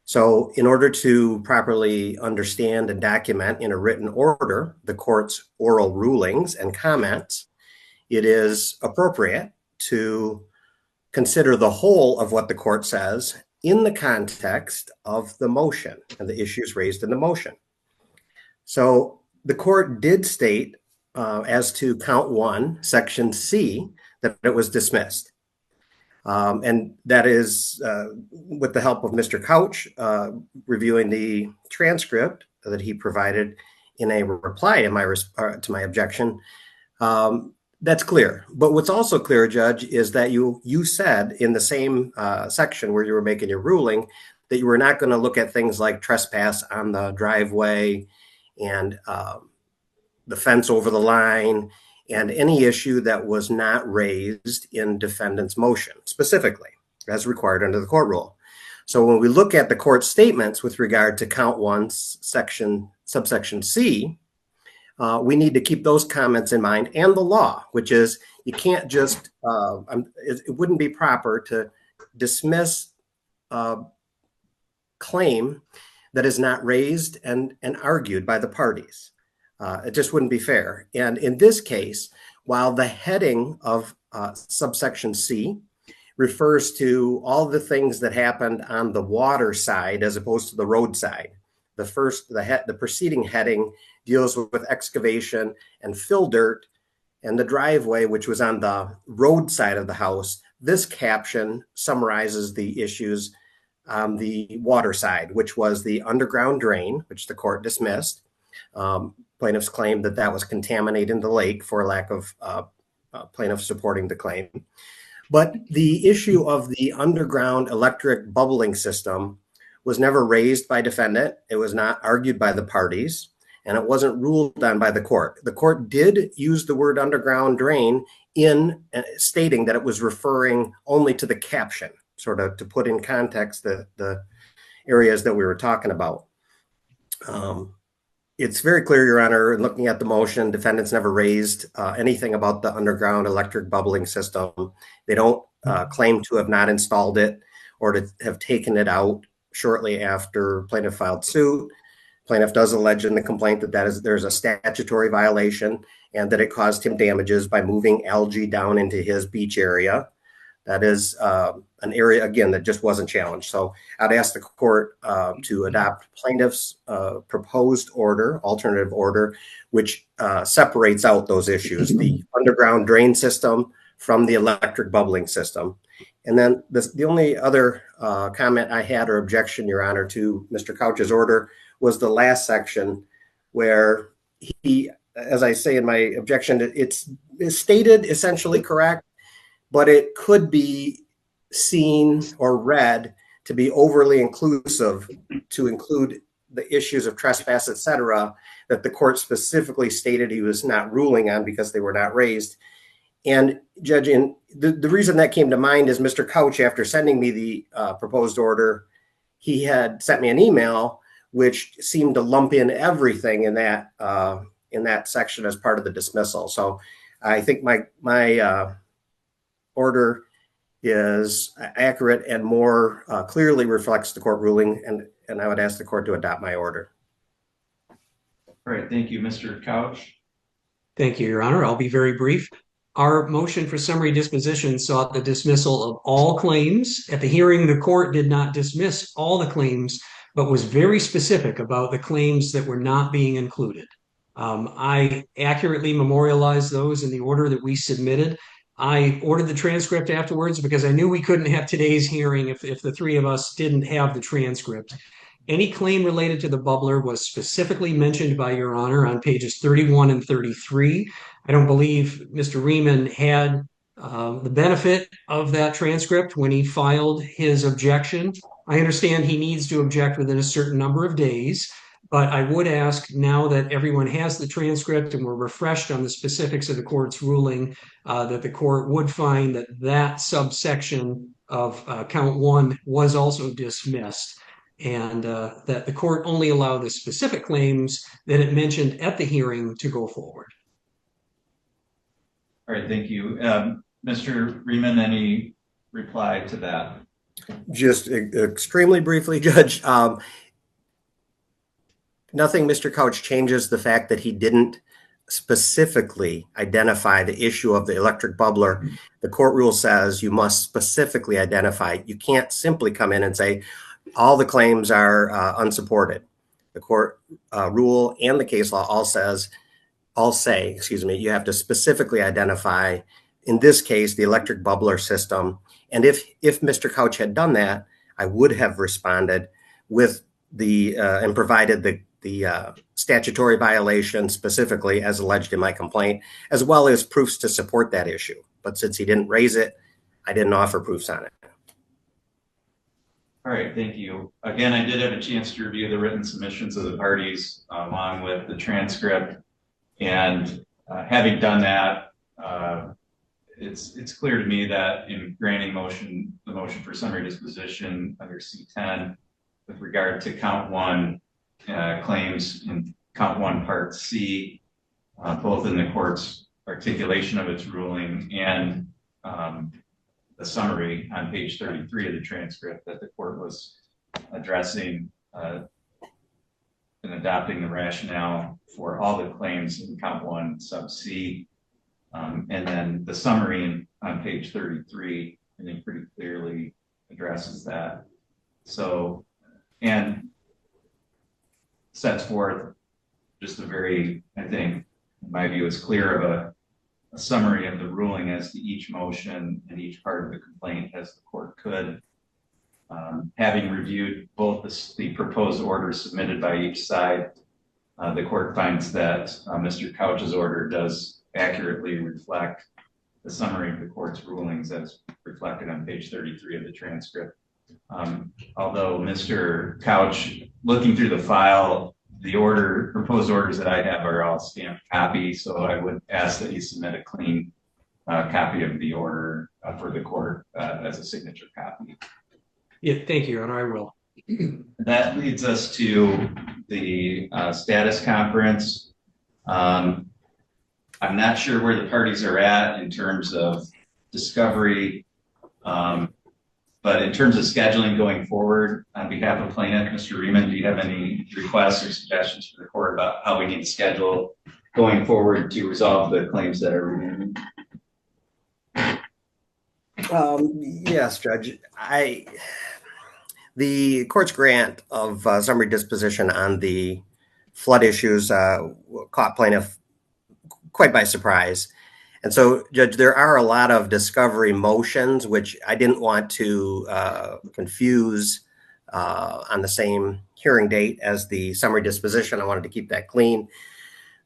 So in order to properly understand and document in a written order the court's oral rulings and comments, it is appropriate to consider the whole of what the court says in the context of the motion and the issues raised in the motion. So the court did state as to count 1, section C, that it was dismissed. And that is with the help of Mr. Couch reviewing the transcript that he provided in a reply to my objection. That's clear. But what's also clear, Judge, is that you said in the same section where you were making your ruling that you were not going to look at things like trespass on the driveway and the fence over the line and any issue that was not raised in defendant's motion, specifically, as required under the court rule. So when we look at the court statements with regard to count 1, subsection C, we need to keep those comments in mind and the law, which is you can't just, it wouldn't be proper to dismiss a claim that is not raised and argued by the parties. It just wouldn't be fair. And in this case, while the heading of subsection C refers to all the things that happened on the water side as opposed to the road side, the preceding heading deals with excavation and fill dirt and the driveway, which was on the road side of the house. This caption summarizes the issues on the water side, which was the underground drain, which the court dismissed. Plaintiffs claimed that that was contaminating the lake for lack of plaintiffs supporting the claim. But the issue of the underground electric bubbling system was never raised by defendant. It was not argued by the parties, and it wasn't ruled on by the court. The court did use the word underground drain in stating that it was referring only to the caption, sort of to put in context the areas that we were talking about. It's very clear, Your Honor, in looking at the motion, defendants never raised anything about the underground electric bubbling system. They don't claim to have not installed it or to have taken it out shortly after plaintiff filed suit. Plaintiff does allege in the complaint that there's a statutory violation and that it caused him damages by moving algae down into his beach area. That is an area, again, that just wasn't challenged. So I'd ask the court to adopt plaintiff's proposed order, alternative order, which separates out those issues, the underground drain system from the electric bubbling system. And then the only other comment I had or objection, Your Honor, to Mr. Couch's order was the last section where he, as I say in my objection, it's stated essentially correct, but it could be seen or read to be overly inclusive, to include the issues of trespass, et cetera, that the court specifically stated he was not ruling on because they were not raised. And Judge, the reason that came to mind is Mr. Couch, after sending me the proposed order, he had sent me an email which seemed to lump in everything in that section as part of the dismissal. So I think my order is accurate and more clearly reflects the court ruling, and I would ask the court to adopt my order. All right, thank you, Mr. Couch. Thank you, Your Honor. I'll be very brief. Our motion for summary disposition sought the dismissal of all claims. At the hearing, the court did not dismiss all the claims, but was very specific about the claims that were not being included. I accurately memorialized those in the order that we submitted. I ordered the transcript afterwards because I knew we couldn't have today's hearing if the three of us didn't have the transcript. Any claim related to the bubbler was specifically mentioned by Your Honor on pages 31 and 33. I don't believe Mr. Rieman had the benefit of that transcript when he filed his objection. I understand he needs to object within a certain number of days, but I would ask, now that everyone has the transcript and we're refreshed on the specifics of the court's ruling, that the court would find that that subsection of count one was also dismissed, and that the court only allow the specific claims that it mentioned at the hearing to go forward. All right, thank you. Mr. Rieman, any reply to that? Just extremely briefly, Judge. Nothing, Mr. Couch, changes the fact that he didn't specifically identify the issue of the electric bubbler. The court rule says you must specifically identify. You can't simply come in and say all the claims are unsupported. The court rule and the case law all say, you have to specifically identify, in this case, the electric bubbler system. And if Mr. Couch had done that, I would have responded with and provided the statutory violation specifically as alleged in my complaint, as well as proofs to support that issue. But since he didn't raise it, I didn't offer proofs on it. All right, thank you. Again, I did have a chance to review the written submissions of the parties along with the transcript. And having done that, it's clear to me that in granting the motion for summary disposition under C10 with regard to count one claims in count one part C, both in the court's articulation of its ruling and the summary on page 33 of the transcript, that the court was addressing and adopting the rationale for all the claims in count 1 sub C. And then the summary on page 33, I think, pretty clearly addresses that. So, and sets forth just a very, I think, in my view, is clear of a summary of the ruling as to each motion and each part of the complaint as the court could. Having reviewed both the proposed orders submitted by each side, the court finds that Mr. Couch's order does accurately reflect the summary of the court's rulings as reflected on page 33 of the transcript. Although Mr. Couch, looking through the file, the proposed orders that I have are all stamped copy, so I would ask that you submit a clean copy of the order for the court as a signature copy. Yeah, thank you, Your Honor, I will. That leads us to the status conference. I'm not sure where the parties are at in terms of discovery, but in terms of scheduling going forward, on behalf of plaintiff, Mr. Rieman, do you have any requests or suggestions for the court about how we need to schedule going forward to resolve the claims that are remaining? Yes, Judge. The court's grant of summary disposition on the flood issues caught plaintiff quite by surprise. And so, Judge, there are a lot of discovery motions, which I didn't want to confuse on the same hearing date as the summary disposition. I wanted to keep that clean.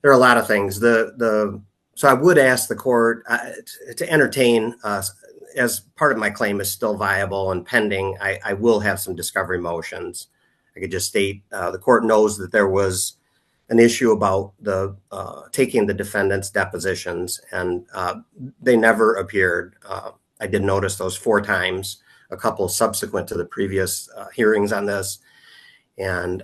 There are a lot of things. So I would ask the court to entertain, as part of my claim is still viable and pending, I will have some discovery motions. I could just state the court knows that there was an issue about the taking the defendant's depositions, and they never appeared. I did notice those 4 times, a couple subsequent to the previous hearings on this. And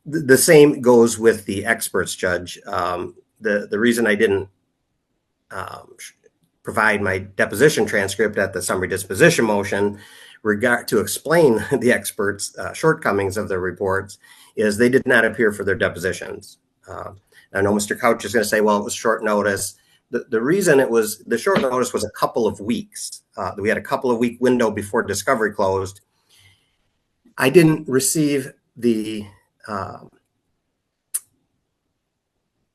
the same goes with the experts, Judge. The reason I didn't provide my deposition transcript at the summary disposition motion to explain the experts' shortcomings of their reports is they did not appear for their depositions. I know Mr. Couch is going to say, well, it was short notice. The reason the short notice was a couple of weeks. We had a couple of week window before discovery closed. I didn't receive the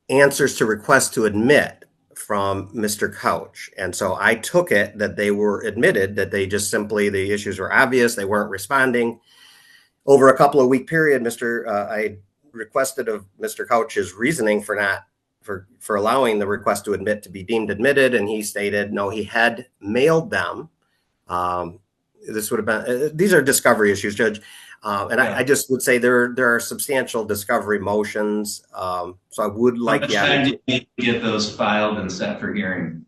answers to requests to admit from Mr. Couch. And so I took it that they were admitted, that they just simply, the issues were obvious, they weren't responding. Over a couple of week period, I requested of Mr. Couch's reasoning for allowing the request to admit to be deemed admitted, and he stated no, he had mailed them. This would have been, these are discovery issues, Judge. I just would say there are substantial discovery motions. So I would like. How much time do you need to get those filed and set for hearing?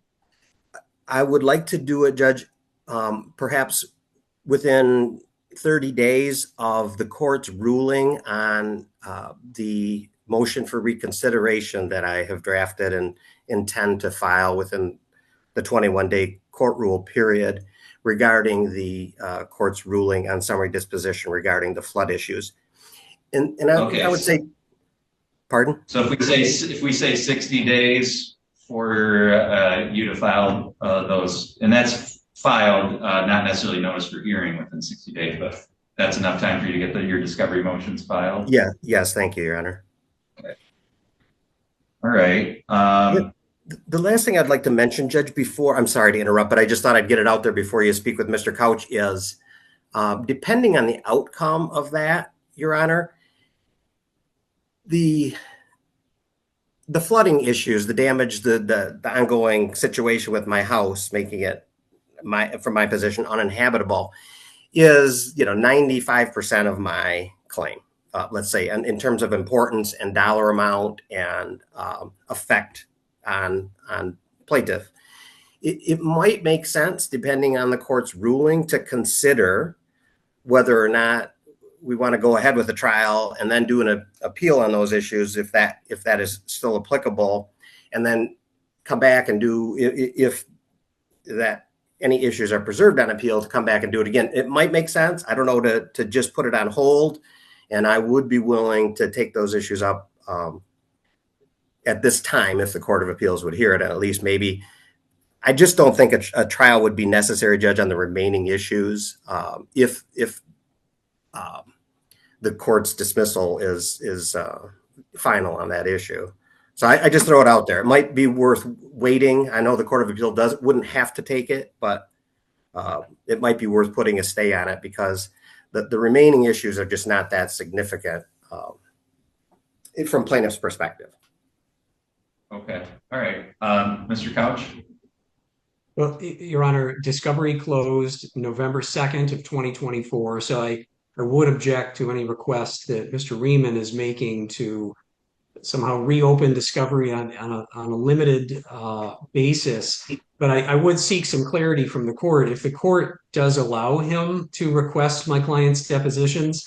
I would like to do it, Judge, perhaps within 30 days of the court's ruling on the motion for reconsideration that I have drafted and intend to file within the 21-day court rule period regarding the court's ruling on summary disposition regarding the flood issues. And I would say, pardon? So if we say 60 days for you to file those, and that's filed, not necessarily notice for hearing within 60 days, but that's enough time for you to get your discovery motions filed? Yeah. Yes. Thank you, Your Honor. Okay. All right. The last thing I'd like to mention, Judge, before, I'm sorry to interrupt, but I just thought I'd get it out there before you speak with Mr. Couch, is depending on the outcome of that, Your Honor, the flooding issues, the damage, the ongoing situation with my house, making it, from my position, uninhabitable, is 95% of my claim. Let's say, in terms of importance and dollar amount and effect on plaintiff. It might make sense, depending on the court's ruling, to consider whether or not we want to go ahead with the trial and then do an appeal on those issues if that is still applicable, and then come back and do, if that any issues are preserved on appeal, to come back and do it again. It might make sense. I don't know, to just put it on hold. And I would be willing to take those issues up at this time if the Court of Appeals would hear it. At least maybe. I just don't think a trial would be necessary, Judge, on the remaining issues if the court's dismissal is final on that issue. So I just throw it out there. It might be worth waiting. I know the Court of Appeal wouldn't have to take it, but it might be worth putting a stay on it because the remaining issues are just not that significant from plaintiff's perspective. Okay. All right. Mr. Couch? Well, Your Honor, discovery closed November 2nd of 2024. So I would object to any request that Mr. Rieman is making to somehow reopen discovery on a limited basis. But I would seek some clarity from the court. If the court does allow him to request my client's depositions,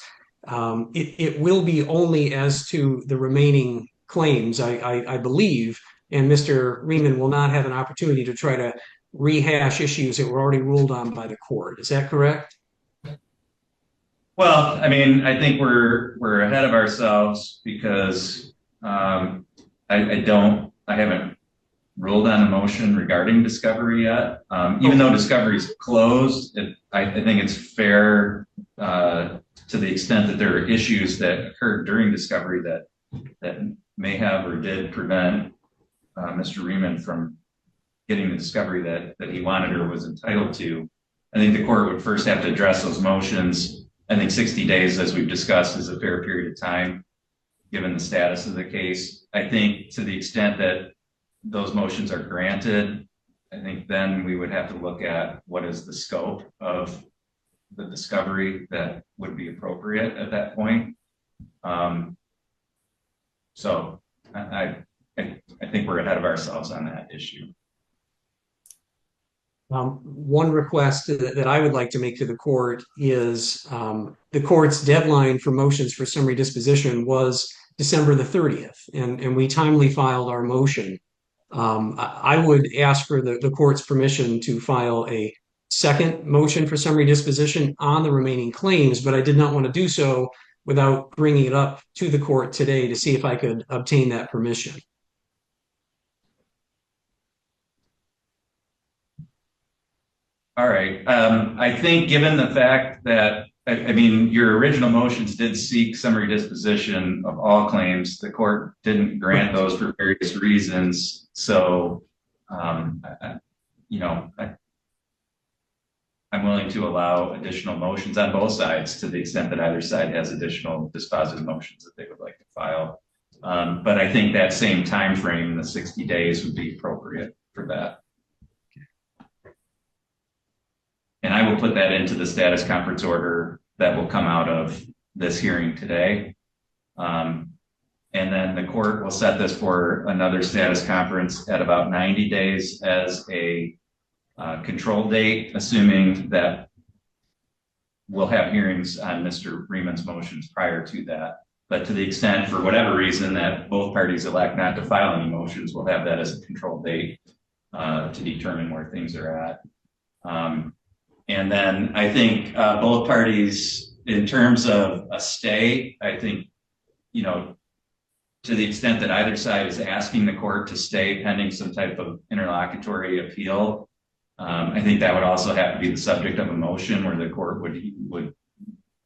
it will be only as to the remaining claims, I believe, and Mr. Rieman will not have an opportunity to try to rehash issues that were already ruled on by the court. Is that correct? Well, I mean, I think we're ahead of ourselves because I haven't ruled on a motion regarding discovery yet. Even though discovery is closed, I think it's fair to the extent that there are issues that occurred during discovery that may have or did prevent Mr. Rieman from getting the discovery that he wanted or was entitled to. I think the court would first have to address those motions. I think 60 days, as we've discussed, is a fair period of time, given the status of the case. I think to the extent that those motions are granted, I think then we would have to look at what is the scope of the discovery that would be appropriate at that point. So I think we're ahead of ourselves on that issue. One request that I would like to make to the court is the court's deadline for motions for summary disposition was December the 30th, and we timely filed our motion. I would ask for the court's permission to file a second motion for summary disposition on the remaining claims, but I did not want to do so without bringing it up to the court today to see if I could obtain that permission. All right. I think given the fact that, I mean, your original motions did seek summary disposition of all claims. The court didn't grant those for various reasons. So, you know, I'm willing to allow additional motions on both sides to the extent that either side has additional dispositive motions that they would like to file. But I think that same time frame, the 60 days, would be appropriate for that. And I will put that into the status conference order that will come out of this hearing today. And then the court will set this for another status conference at about 90 days as a control date, assuming that we'll have hearings on Mr. Rieman's motions prior to that. But to the extent, for whatever reason, that both parties elect not to file any motions, we'll have that as a control date to determine where things are at. And then I think both parties, in terms of a stay, I think, you know, to the extent that either side is asking the court to stay pending some type of interlocutory appeal, I think that would also have to be the subject of a motion where the court would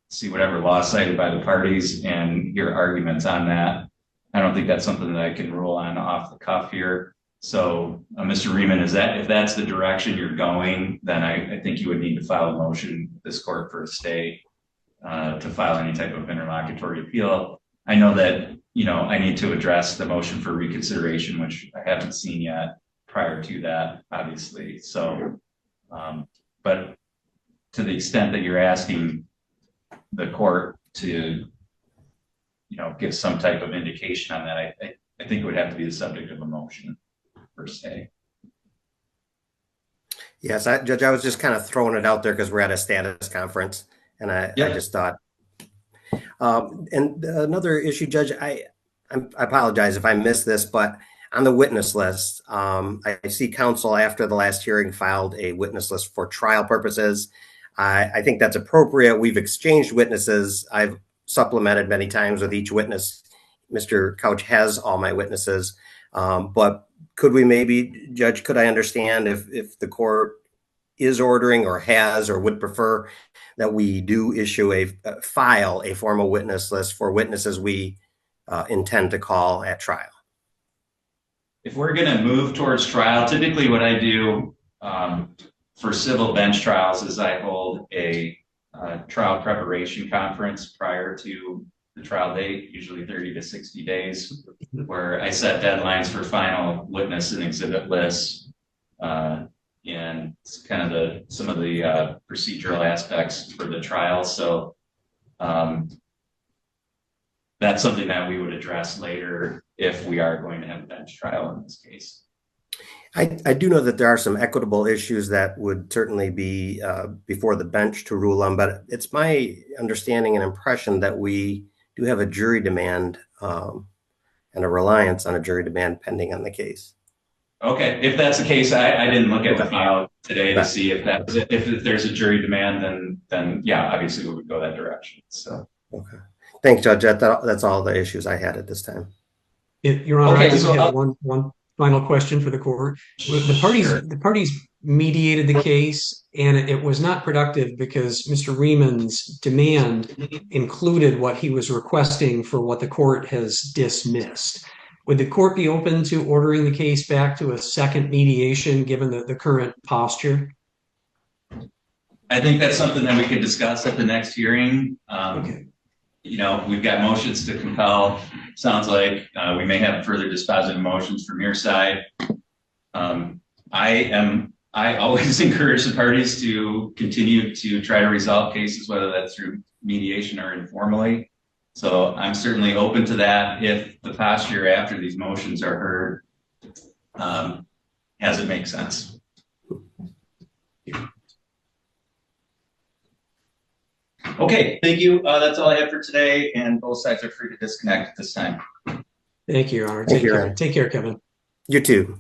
see whatever law cited by the parties and hear arguments on that. I don't think that's something that I can rule on off the cuff here. So, Mr. Rieman, if that's the direction you're going, then I think you would need to file a motion with this court for a stay to file any type of interlocutory appeal. I know that, you know, I need to address the motion for reconsideration, which I haven't seen yet prior to that, obviously. So, but to the extent that you're asking the court to, you know, give some type of indication on that, I think it would have to be the subject of a motion. Per se. Yes, Judge, I was just kind of throwing it out there because we're at a status conference, and I just thought. And another issue, Judge, I apologize if I missed this, but On the witness list, I see counsel after the last hearing filed a witness list for trial purposes. I think that's appropriate. We've exchanged witnesses. I've supplemented many times with each witness. Mr. Couch has all my witnesses, but could we maybe, Judge, could I understand if the court is ordering or has or would prefer that we do issue file a formal witness list for witnesses we intend to call at trial? If we're going to move towards trial, typically what I do for civil bench trials is I hold a trial preparation conference prior to the trial date, usually 30 to 60 days, where I set deadlines for final witness and exhibit lists, and it's kind of some of the procedural aspects for the trial. So that's something that we would address later if we are going to have a bench trial in this case. I do know that there are some equitable issues that would certainly be before the bench to rule on, but it's my understanding and impression that we do have a jury demand and a reliance on a jury demand pending on the case. Okay, if that's the case, I didn't look at the file today to see if there's a jury demand, then yeah, obviously we would go that direction. So okay, thanks, Judge. That's all the issues I had at this time. Your Honor, okay, I do have one final question for the court. The parties mediated the case, and it was not productive because Mr. Rieman's demand included what he was requesting for what the court has dismissed. Would the court be open to ordering the case back to a second mediation given the current posture? I think that's something that we could discuss at the next hearing. Okay. You know, we've got motions to compel. Sounds like we may have further dispositive motions from your side. I always encourage the parties to continue to try to resolve cases, whether that's through mediation or informally. So I'm certainly open to that if the posture after these motions are heard as it makes sense. Okay, thank you. That's all I have for today, and both sides are free to disconnect at this time. Thank you, Your Honor. Thank you, Your Honor. Take care, Kevin. You too.